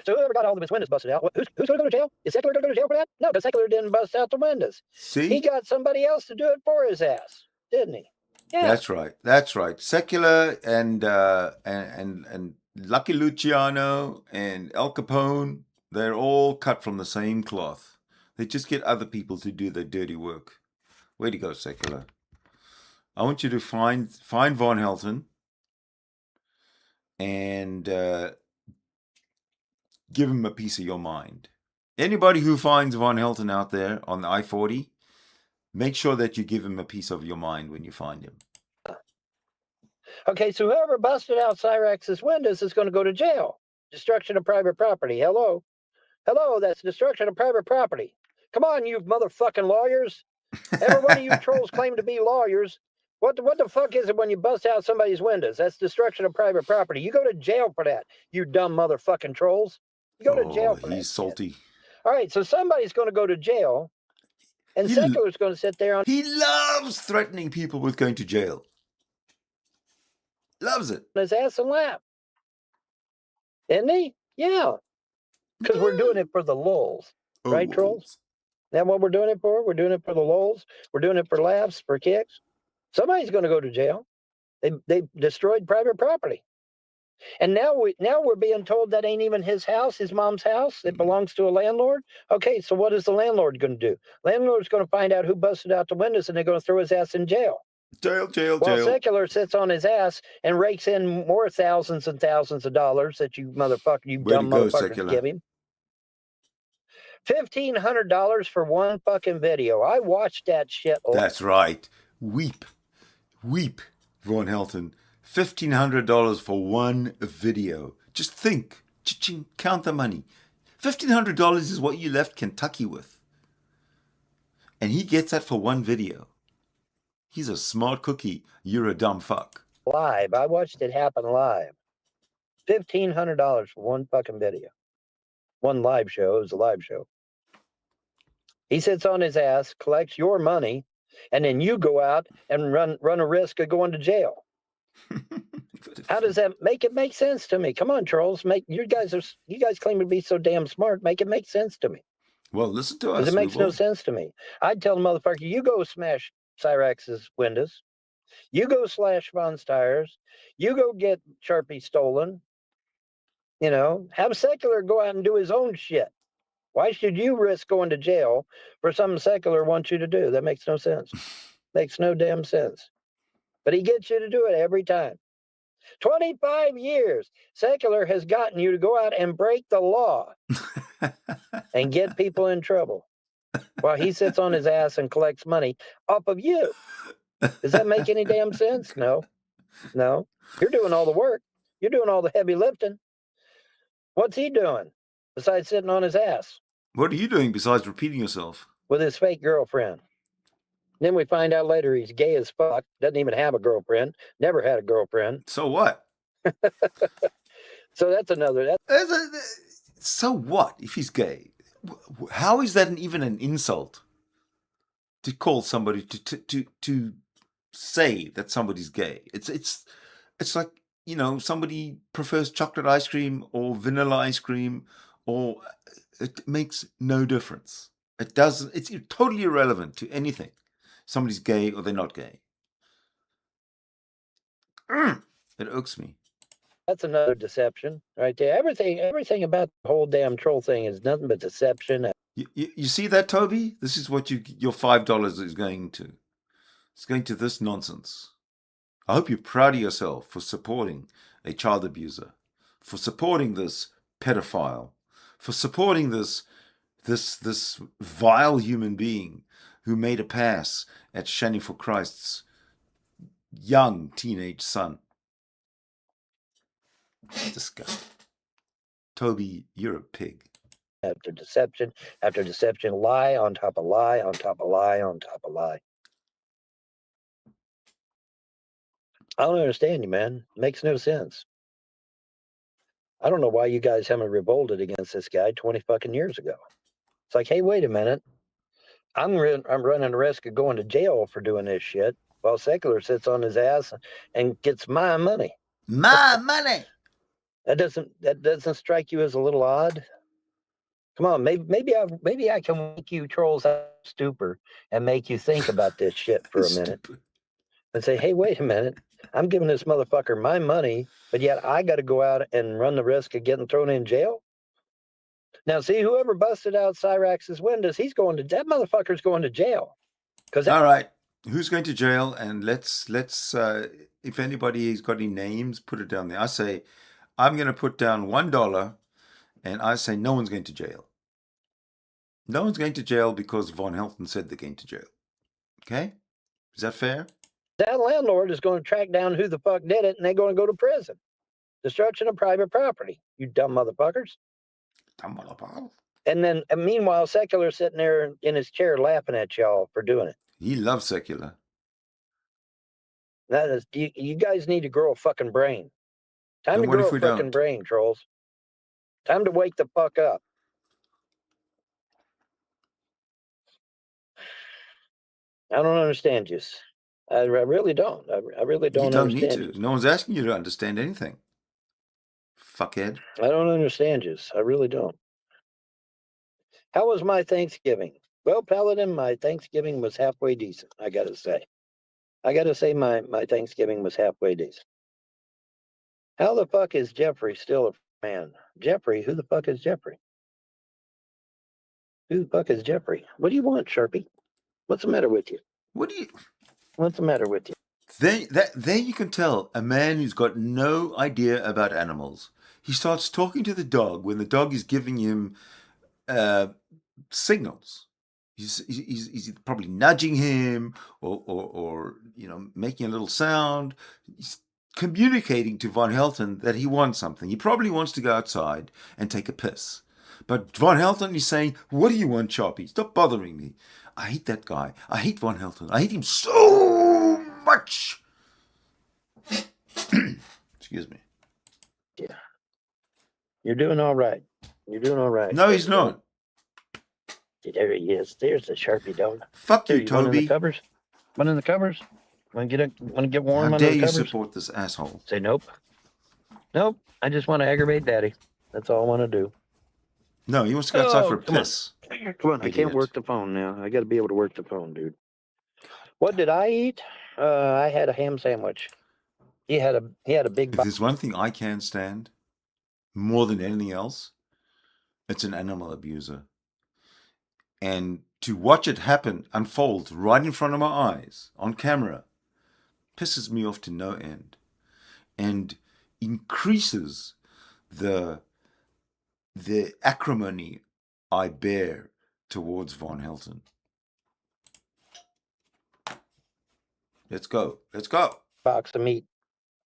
So whoever got all of his windows busted out, who's going to go to jail? Is Secular going to go to jail for that? No, because Secular didn't bust out the windows. See? He got somebody else to do it for his ass, didn't he? Yeah. That's right. That's right. Secular and Lucky Luciano and Al Capone, they're all cut from the same cloth. They just get other people to do their dirty work. Way to go, Secular. I want you to find Von Helton and give him a piece of your mind. Anybody who finds Von Helton out there on the I-40, make sure that you give him a piece of your mind when you find him. Okay, so whoever busted out Cyrex's windows is going to go to jail. Destruction of private property. Hello? Hello, that's destruction of private property. Come on, you motherfucking lawyers. Every one of you trolls claim to be lawyers. What the fuck is it when you bust out somebody's windows? That's destruction of private property. You go to jail for that, you dumb motherfucking trolls. You go to jail for that. He's salty. Shit. All right, so somebody's going to go to jail, and Secular's going to sit there on... He loves threatening people with going to jail. Loves it. ...his ass and laugh. Isn't he? Yeah. Because we're doing it for the lulz. Right, trolls? Is that what we're doing it for? We're doing it for the lulz. We're doing it for laughs, for kicks. Somebody's going to go to jail. They destroyed private property. And now we're being told that ain't even his house, his mom's house. It belongs to a landlord. Okay, so what is the landlord going to do? Landlord's going to find out who busted out the windows, and they're going to throw his ass in jail. Jail. While Secular sits on his ass and rakes in more thousands and thousands of dollars that you motherfucker, you dumb motherfuckers give him. $1,500 for one fucking video. I watched that shit. That's right. Weep, Von Helton. $1,500 for one video. Just think. Cha-ching, count the money. $1,500 is what you left Kentucky with. And he gets that for one video. He's a smart cookie. You're a dumb fuck. Live. I watched it happen live. $1,500 for one fucking video. One live show. It was a live show. He sits on his ass, collects your money, and then you go out and run a risk of going to jail. How does that make sense to me? Come on, trolls. You guys claim to be so damn smart. Make it make sense to me. Well, listen to us. Because it makes no sense to me. I'd tell the motherfucker, you go smash Cyrex's windows. You go slash Von's tires. You go get Sharpie stolen. You know, have Secular go out and do his own shit. Why should you risk going to jail for something Secular wants you to do? That makes no sense. Makes no damn sense. But he gets you to do it every time. 25 years, Secular has gotten you to go out and break the law and get people in trouble while he sits on his ass and collects money off of you. Does that make any damn sense? No. You're doing all the work. You're doing all the heavy lifting. What's he doing besides sitting on his ass? What are you doing besides repeating yourself? With his fake girlfriend. Then we find out later he's gay as fuck, doesn't even have a girlfriend, never had a girlfriend. So what? So that's another... So what if he's gay? How is that even an insult? To call somebody, to say that somebody's gay. It's like, you know, somebody prefers chocolate ice cream or vanilla ice cream, or it makes no difference. It's totally irrelevant to anything. Somebody's gay or they're not gay. It irks me. That's another deception right there. Everything about the whole damn troll thing is nothing but deception. You see that, Toby? This is what your $5 is going to. It's going to this nonsense. I hope you're proud of yourself for supporting a child abuser, for supporting this pedophile, for supporting this vile human being who made a pass at Shani for Christ's young teenage son. Disgusting. Toby, you're a pig. After deception, lie on top of lie, on top of lie, on top of lie. I don't understand you, man. It makes no sense. I don't know why you guys haven't revolted against this guy 20 fucking years ago. It's like, hey, wait a minute. I'm running the risk of going to jail for doing this shit while Secular sits on his ass and gets my money. My money. That doesn't strike you as a little odd? Come on, maybe I can make you trolls out of stupor and make you think about this shit for a minute and say, hey, wait a minute. I'm giving this motherfucker my money, but yet I got to go out and run the risk of getting thrown in jail? Now, see, whoever busted out Cyrex's windows, that motherfucker's going to jail. All right. Who's going to jail? And let's if anybody's got any names, put it down there. I say, I'm going to put down $1 And I say no one's going to jail. No one's going to jail because Von Helton said they're going to jail. Okay? Is that fair? That landlord is going to track down who the fuck did it, and they're going to go to prison. Destruction of private property, you dumb motherfuckers. And then, meanwhile, Secular's sitting there in his chair laughing at y'all for doing it. He loves Secular. That is, you guys need to grow a fucking brain. Time to grow a fucking brain, trolls. Time to wake the fuck up. I don't understand you. I really don't. I really don't understand. You don't need to. No one's asking you to understand anything. Fuckhead. I don't understand you. I really don't. How was my Thanksgiving? Well, Paladin, my Thanksgiving was halfway decent, I gotta say. My Thanksgiving was halfway decent. How the fuck is Jeffrey still a man? Jeffrey? Who the fuck is Jeffrey? Who the fuck is Jeffrey? What do you want, Sharpie? What's the matter with you? What's the matter with you? There you can tell a man who's got no idea about animals. He starts talking to the dog when the dog is giving him signals. He's probably nudging him or making a little sound. He's communicating to Von Helton that he wants something. He probably wants to go outside and take a piss. But Von Helton is saying, "What do you want, Sharpie? Stop bothering me." I hate that guy. I hate Von Helton. I hate him so much. Excuse me. Yeah. You're doing all right. You're doing all right. No, he's not. There he is. There's the Sharpie dog. Fuck you, Toby. One in the covers. One in the covers. Want to get warm? How dare you support this asshole? Say nope. Nope. I just want to aggravate Daddy. That's all I want to do. No, he wants to go outside for a piss. Come on, I can't work the phone now. I got to be able to work the phone, dude. What did I eat? I had a ham sandwich. He had a big. If there's one thing I can't stand more than anything else, it's an animal abuser. And to watch it happen, unfold right in front of my eyes on camera, pisses me off to no end, and increases the acrimony I bear towards Von Helton. Let's go. Box of meat.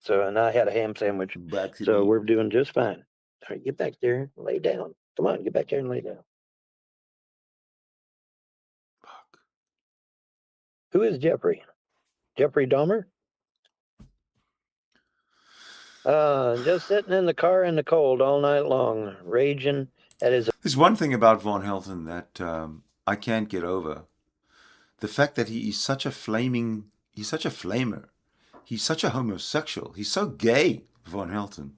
So, and I had a ham sandwich. So we're doing just fine. All right, get back there, lay down. Come on, get back there and lay down. Fuck. Who is Jeffrey? Jeffrey Dahmer? Just sitting in the car in the cold all night long, raging at his. There's one thing about Von Helton that I can't get over. The fact that he's such a flamer. He's such a homosexual. He's so gay, Von Helton.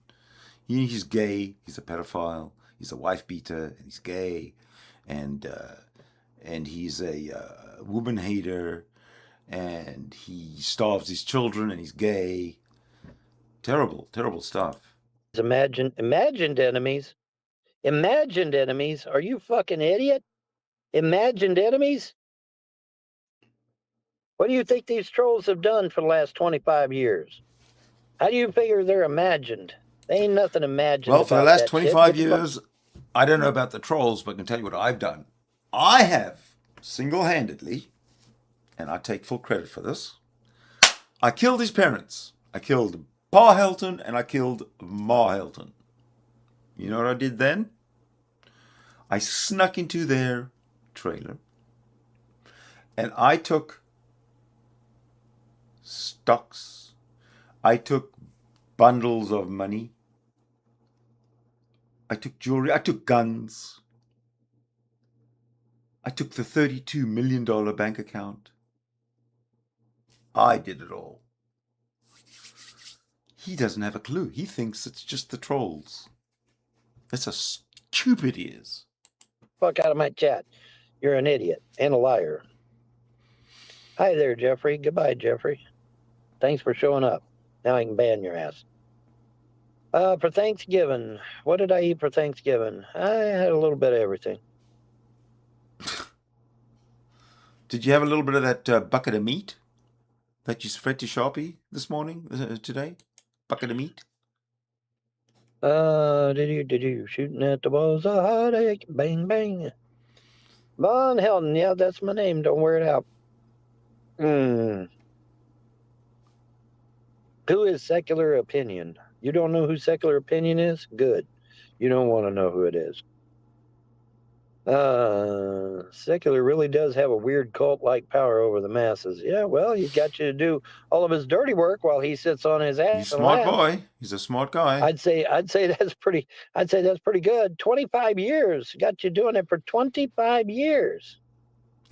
He's gay. He's a pedophile. He's a wife beater, and he's gay, and he's a woman hater, and he starves his children, and he's gay. Terrible, terrible stuff. Imagined enemies. Imagined enemies? Are you fucking idiot? Imagined enemies? What do you think these trolls have done for the last 25 years? How do you figure they're imagined? They ain't nothing imagined. Well, for the last 25 years, I don't know about the trolls, but I can tell you what I've done. I have, single-handedly, and I take full credit for this, I killed his parents. I killed Pa Helton and I killed Ma Helton. You know what I did then? I snuck into their trailer and I took stocks. I took bundles of money. I took jewelry. I took guns. I took the $32 million bank account. I did it all. He doesn't have a clue. He thinks it's just the trolls. That's how stupid he is. Fuck out of my chat. You're an idiot and a liar. Hi there, Jeffrey. Goodbye, Jeffrey. Thanks for showing up. Now I can ban your ass. For Thanksgiving, what did I eat for Thanksgiving? I had a little bit of everything. Did you have a little bit of that bucket of meat that you fed to Sharpie this morning, today? Bucket of meat? Did you shooting at the walls of heartache? Bang bang. Von Helton, yeah, that's my name. Don't wear it out. Who is Secular Opinion? You don't know who Secular Opinion is? Good. You don't want to know who it is. Secular really does have a weird cult-like power over the masses. Yeah, well, he's got you to do all of his dirty work while he sits on his He's ass a and smart laughs. boy. He's a smart guy. I'd say that's pretty. I'd say that's pretty good. 25 years got you doing it for 25 years.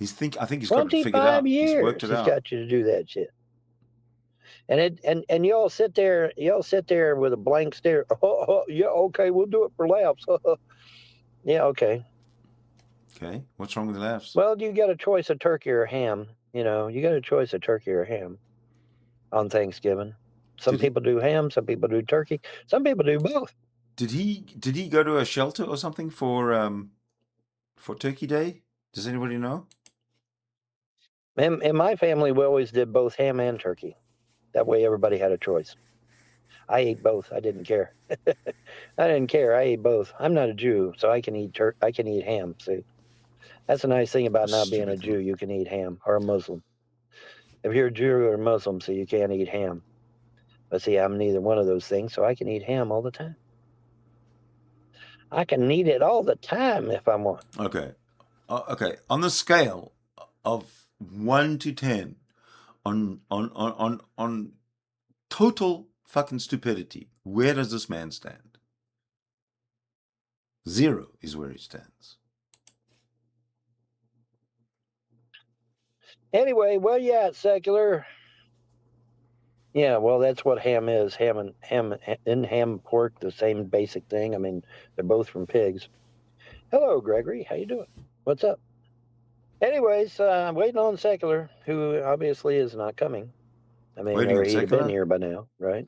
I think he's got it figured 25 out. He's years worked it he's out. got you to do that shit. And you all sit there with a blank stare. Yeah, okay, we'll do it for laughs. Yeah, okay. Okay, what's wrong with the laughs? Well, you got a choice of turkey or ham. You know, you got a choice of turkey or ham on Thanksgiving. Some people do ham, some people do turkey, some people do both. Did he go to a shelter or something for Turkey Day? Does anybody know? In my family, we always did both ham and turkey. That way, everybody had a choice. I ate both. I didn't care. I didn't care. I ate both. I'm not a Jew, so I can eat I can eat ham. See, that's a nice thing about not being a Jew. You can eat ham, or a Muslim. If you're a Jew or a Muslim, so you can't eat ham. But see, I'm neither one of those things, so I can eat ham all the time. I can eat it all the time if I want. Okay. Okay. On the scale of 1 to 10, on total fucking stupidity, where does this man stand? 0 is where he stands. Anyway, well, yeah, it's secular. Yeah, well, that's what ham is. Ham and pork, the same basic thing. I mean, they're both from pigs. Hello, Gregory. How you doing? What's up? Anyways, I'm waiting on Secular, who obviously is not coming. I mean, Waiting or on he'd have Secular? been here by now, right?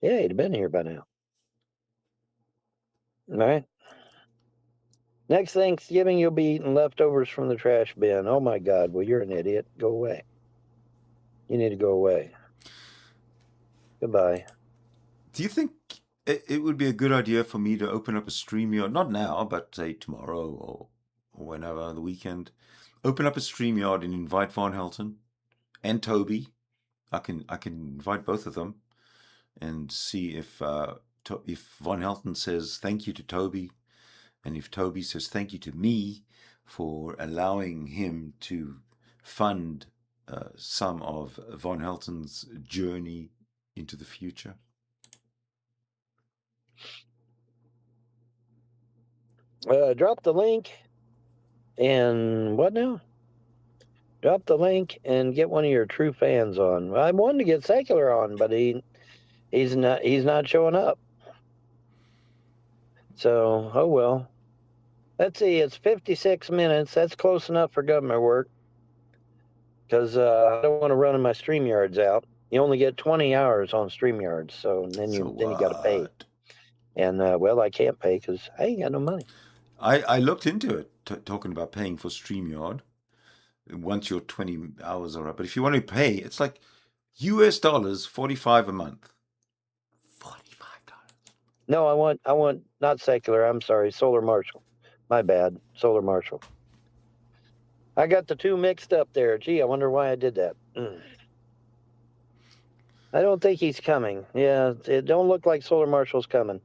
Yeah, he'd have been here by now. All right. Next Thanksgiving, you'll be eating leftovers from the trash bin. Oh my God! Well, you're an idiot. Go away. You need to go away. Goodbye. Do you think it would be a good idea for me to open up a StreamYard? Not now, but say tomorrow or whenever, the weekend. Open up a StreamYard and invite Von Helton and Toby. I can invite both of them and see if Von Helton says thank you to Toby, and if Toby says thank you to me for allowing him to fund some of Von Helton's journey into the future. Drop the link and what now? Drop the link and get one of your true fans on. I wanted to get Secular on, but he's not showing up. So, oh well. Let's see, it's 56 minutes. That's close enough for government work. Because I don't want to run my StreamYards out. You only get 20 hours on StreamYards, so then you got to pay. And well, I can't pay because I ain't got no money. I looked into it, talking about paying for StreamYard once your 20 hours are up. But if you want to pay, it's like US dollars 45 a month. $45. No, I want not Secular. I'm sorry, Solar Marshall. My bad, Solar Marshall. I got the two mixed up there. Gee, I wonder why I did that. I don't think he's coming. Yeah, it don't look like Solar Marshall's coming.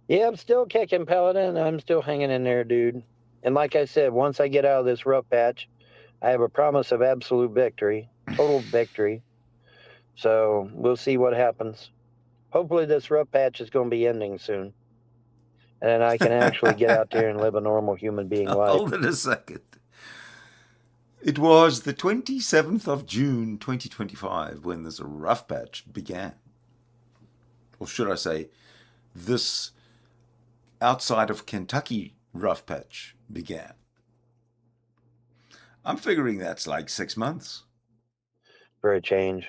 Yeah, I'm still kicking, Paladin. I'm still hanging in there, dude. And like I said, once I get out of this rough patch, I have a promise of absolute victory, total victory. So we'll see what happens. Hopefully this rough patch is going to be ending soon. And then I can actually get out there and live a normal human being life. Hold it a second. It was the 27th of June 2025 when this rough patch began. Or should I say, this outside of Kentucky rough patch began. I'm figuring that's like 6 months. For a change.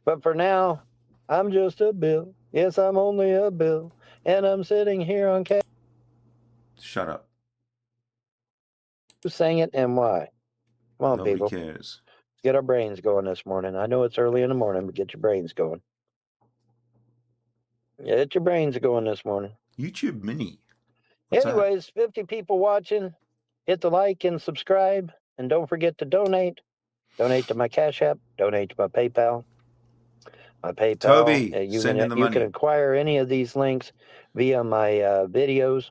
But for now, I'm just a bill. Yes, I'm only a bill. And I'm sitting here on cash. Shut up. Who sang it and why? Come on, Nobody people. cares. Let's get our brains going this morning. I know it's early in the morning, but get your brains going. Get your brains going this morning. YouTube Mini. What's that? Anyways, 50 people watching. Hit the like and subscribe. And don't forget to donate. Donate to my Cash App. Donate to my PayPal. My PayPal. Toby, send in the You money. can acquire any of these links via my videos.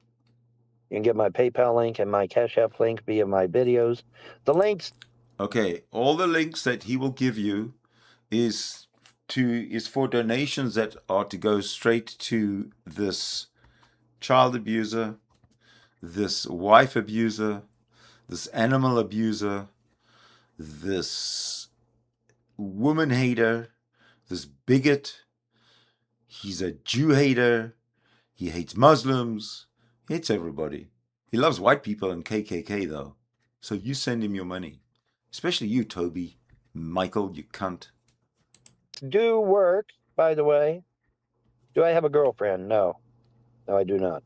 You can get my PayPal link and my Cash App link via my videos. The links. Okay, all the links that he will give you is for donations that are to go straight to this child abuser, this wife abuser, this animal abuser, this woman hater, this bigot. He's a Jew hater. He hates Muslims. He hates everybody. He loves white people and KKK though. So you send him your money. Especially you, Toby. Michael, you cunt. Do work, by the way. Do I have a girlfriend? No. No, I do not.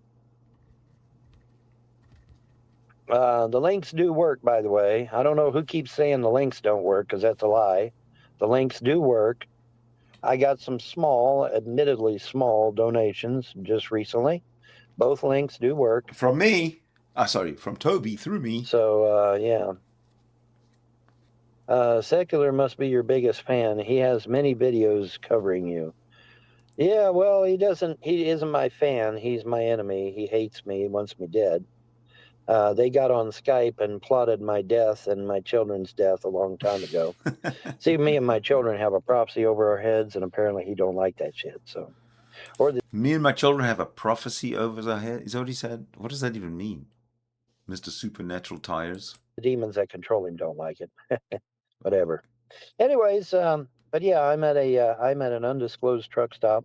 The links do work, by the way. I don't know who keeps saying the links don't work, because that's a lie. The links do work. I got some small, admittedly small donations just recently. Both links do work. From me. From Toby through me. So, yeah. Secular must be your biggest fan. He has many videos covering you. Yeah, well, he isn't my fan. He's my enemy. He hates me. He wants me dead. They got on Skype and plotted my death and my children's death a long time ago. See, me and my children have a prophecy over our heads, and apparently he don't like that shit. So, me and my children have a prophecy over our head. Is that what he said? What does that even mean, Mr. Supernatural Tires? The demons that control him don't like it. Whatever. Anyways, but yeah, I'm at an undisclosed truck stop.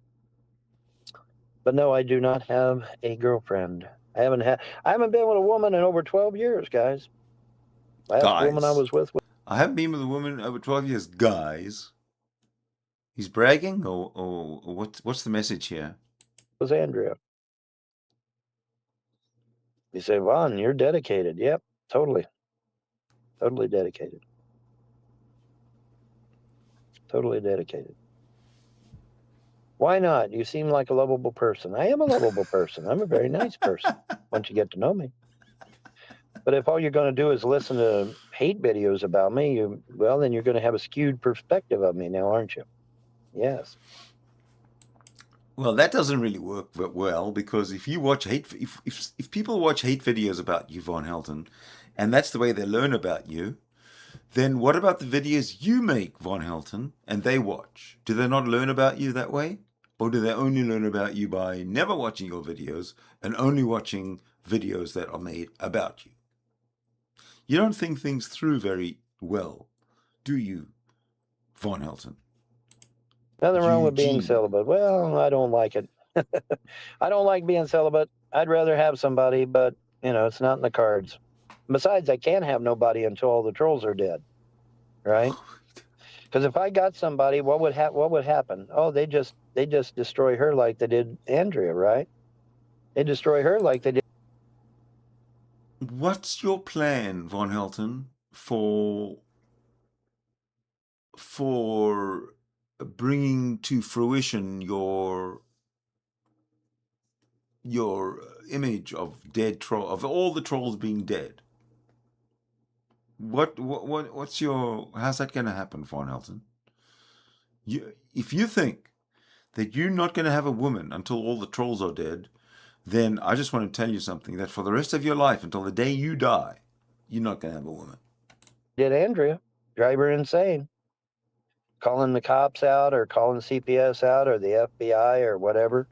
But no, I do not have a girlfriend. I haven't been with a woman in over 12 years, guys. Last woman I was with. I haven't been with a woman over 12 years, guys. He's bragging, or what's the message here? Was Andrea. You say, Vaughn, you're dedicated. Yep, totally. Totally dedicated. Totally dedicated. Why not? You seem like a lovable person. I am a lovable person. I'm a very nice person once you get to know me. But if all you're going to do is listen to hate videos about me, then you're going to have a skewed perspective of me now, aren't you? Yes. Well, that doesn't really work well, because if you watch if people watch hate videos about you, Von Helton, and that's the way they learn about you, then what about the videos you make, Von Helton, and they watch? Do they not learn about you that way? Or do they only learn about you by never watching your videos and only watching videos that are made about you? You don't think things through very well, do you, Von Helton? Nothing wrong with being celibate. Well, I don't like it. I don't like being celibate. I'd rather have somebody, but, it's not in the cards. Besides, I can't have nobody until all the trolls are dead, right? Because if I got somebody, what would happen? Oh, they just destroy her like they did Andrea, right? They destroy her like they did. What's your plan, Von Helton, for bringing to fruition your image of dead troll, of all the trolls being dead? What's your, how's that going to happen, Von Helton? If you think that you're not going to have a woman until all the trolls are dead, then I just want to tell you something, that for the rest of your life, until the day you die, you're not going to have a woman. Did Andrea drive her insane? Calling the cops out, or calling CPS out, or the FBI, or whatever.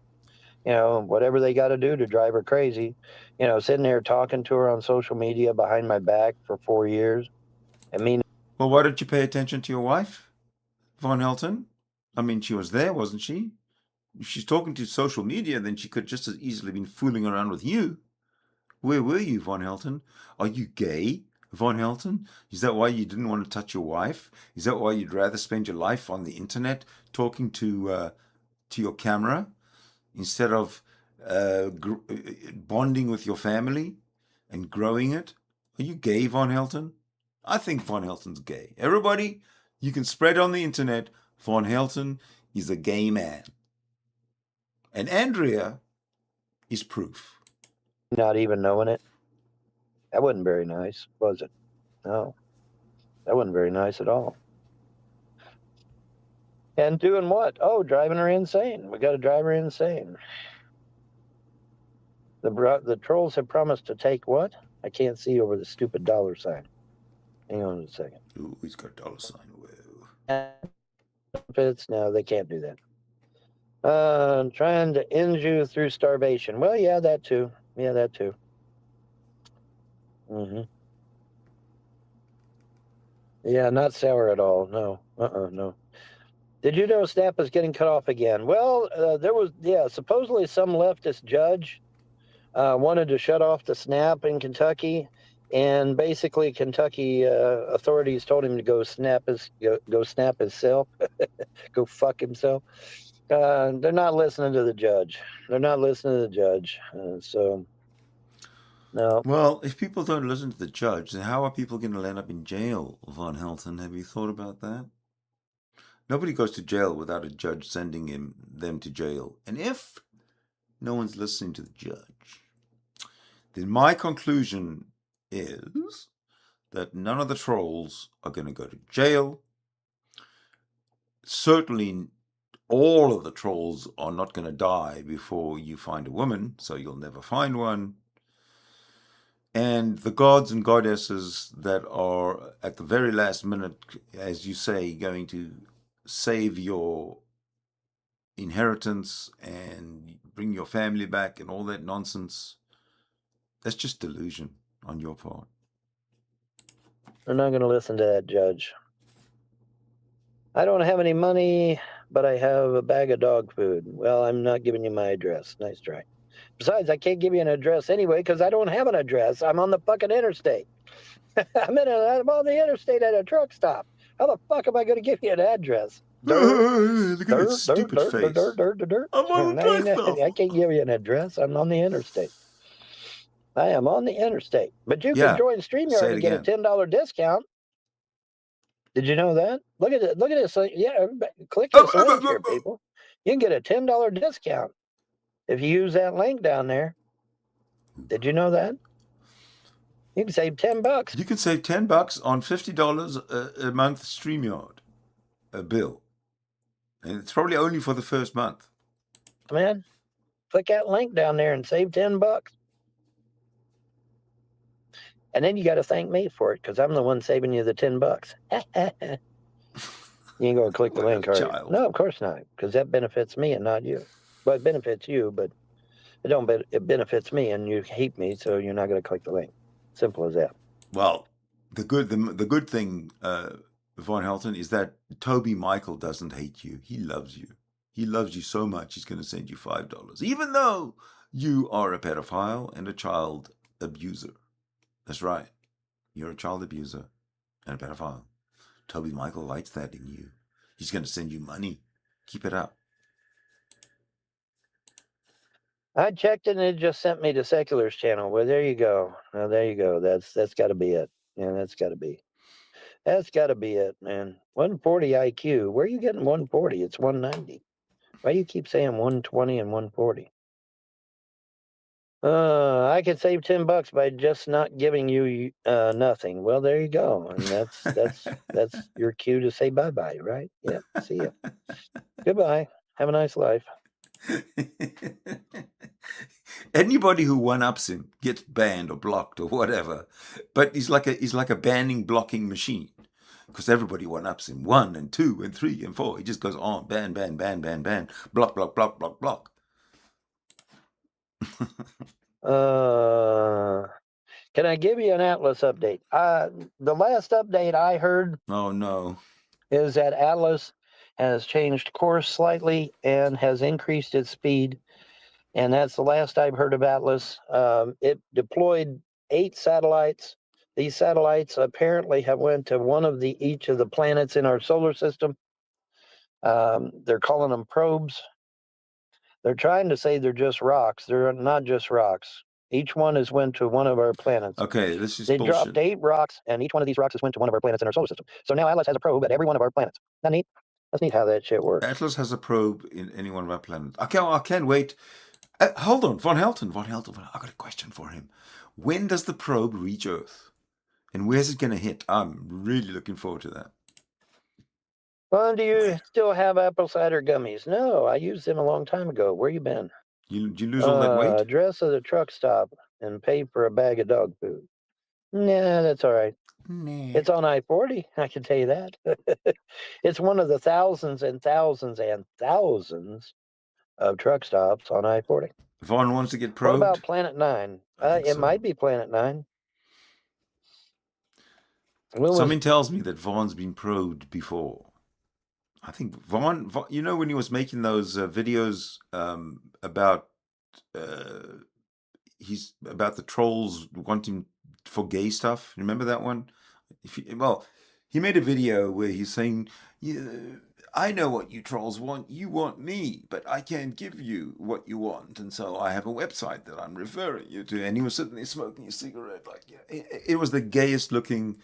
Whatever they got to do to drive her crazy. Sitting there talking to her on social media behind my back for 4 years. Well, why don't you pay attention to your wife, Von Helton? I mean, she was there, wasn't she? If she's talking to social media, then she could just as easily been fooling around with you. Where were you, Von Helton? Are you gay, Von Helton? Is that why you didn't want to touch your wife? Is that why you'd rather spend your life on the internet talking to your camera instead of bonding with your family and growing it? Are you gay, Von Helton? I think Von Helton's gay. Everybody, you can spread on the internet, Von Helton is a gay man. And Andrea is proof. Not even knowing it. That wasn't very nice, was it? No, that wasn't very nice at all. And doing what? Oh, driving her insane. We got to drive her insane. The trolls have promised to take what? I can't see over the stupid dollar sign. Hang on a second. Ooh, he's got dollar sign. Whoa. Benefits? No, they can't do that. Trying to end you through starvation. Well, yeah, that too. Yeah, that too. Yeah, not sour at all. No. No. Did you know Snap is getting cut off again? Well, there was, supposedly some leftist judge wanted to shut off the Snap in Kentucky, and basically Kentucky authorities told him to go snap himself, go fuck himself. They're not listening to the judge. So no. Well, if people don't listen to the judge, then how are people going to end up in jail, Von Helton? Have you thought about that? Nobody goes to jail without a judge sending them to jail. And if no one's listening to the judge, then my conclusion is that none of the trolls are going to go to jail. Certainly, all of the trolls are not going to die before you find a woman, so you'll never find one. And the gods and goddesses that are at the very last minute, as you say, going to save your inheritance and bring your family back and all that nonsense, that's just delusion on your part. They're not going to listen to that judge. I don't have any money, but I have a bag of dog food. Well, I'm not giving you my address. Nice try. Besides, I can't give you an address anyway because I don't have an address. I'm on the fucking interstate. I'm on the interstate at a truck stop. How the fuck am I going to give you an address? Look at that stupid face. I'm on the truck stop. I can't give you an address. I'm on the interstate. I am on the interstate. But you can join StreamYard and get a $10 discount. Did you know that? Look at it. Look at this. Yeah, click this link here, people. You can get a $10 discount if you use that link down there. Did you know that? You can save $10. You can save $10 on $50 a month StreamYard bill. And it's probably only for the first month. Man, click that link down there and save $10. And then you got to thank me for it because I'm the one saving you the $10. You ain't going to click the link, are you? No, of course not, because that benefits me and not you. Well, it benefits you, but it benefits me and you hate me, so you're not going to click the link. Simple as that. Well, the good thing, Von Helton, is that Toby Michael doesn't hate you. He loves you. He loves you so much he's going to send you $5, even though you are a pedophile and a child abuser. That's right. You're a child abuser and a pedophile. Toby Michael likes that in you. He's going to send you money. Keep it up. I checked and it just sent me to Secular's channel. Well, there you go. Now, there you go. That's got to be it. Yeah, that's got to be. That's got to be it, man. 140 IQ. Where are you getting 140? It's 190. Why do you keep saying 120 and 140? I could save $10 by just not giving you nothing. Well, there you go, and that's your cue to say bye-bye, right? Yeah. See ya. Goodbye. Have a nice life. Anybody who one-ups him gets banned or blocked or whatever. But he's like a banning blocking machine because everybody one-ups him. 1 and 2 and 3 and 4. He just goes on ban, block, block, block, block, block. Can I give you an Atlas update? The last update I heard. Oh no. Is that Atlas has changed course slightly and has increased its speed. And that's the last I've heard of Atlas. It deployed 8 satellites. These satellites apparently have went to each of the planets in our solar system. They're calling them probes. They're trying to say they're just rocks. They're not just rocks. Each one has went to one of our planets. Okay, this is They bullshit. dropped 8 rocks, and each one of these rocks has went to one of our planets in our solar system. So now Atlas has a probe at every one of our planets. Not neat? Let's see how that shit works. Atlas has a probe in any one of our planets. I can't wait. Hold on, Von Helton. I got a question for him. When does the probe reach Earth? And where's it going to hit? I'm really looking forward to that. Well, do you still have apple cider gummies? No, I used them a long time ago. Where you been? You lose all that weight? Address of the truck stop and pay for a bag of dog food. Nah, that's all right. Nah. It's on I-40, I can tell you that. It's one of the thousands and thousands and thousands of truck stops on I-40. Vaughn wants to get What probed? about Planet 9? It might be Planet 9. Something tells me that Vaughn's been probed before. I think Vaughn, you know, when he was making those videos about about the trolls wanting for gay stuff. Remember that one? He made a video where he's saying, yeah, I know what you trolls want. You want me, but I can't give you what you want. And so I have a website that I'm referring you to. And he was sitting there smoking a cigarette. Like, yeah, it was the gayest looking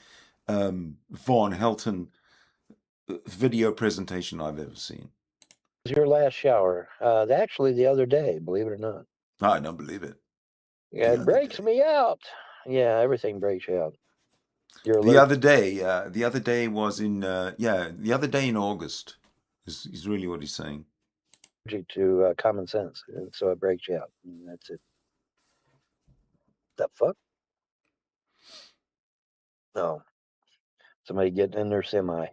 Von Helton video presentation I've ever seen. It was your last shower. Actually, the other day, believe it or not. I don't believe it. Yeah, it breaks me out. Yeah, everything breaks you out. The other day was in the other day in August is really what he's saying. To common sense, and so it breaks you out. And that's it. The fuck? No. Somebody getting in their semi.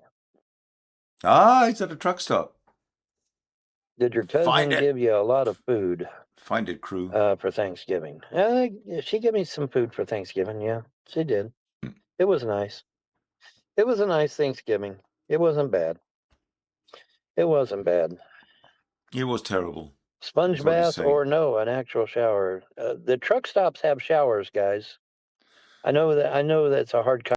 He's at a truck stop. Did your cousin give you a lot of food? Find it, crew. For Thanksgiving. She gave me some food for Thanksgiving. Yeah, she did. It was nice. It was a nice Thanksgiving. It wasn't bad. It wasn't bad. It was terrible. Sponge bath or no, an actual shower. The truck stops have showers, guys. I know that's a hard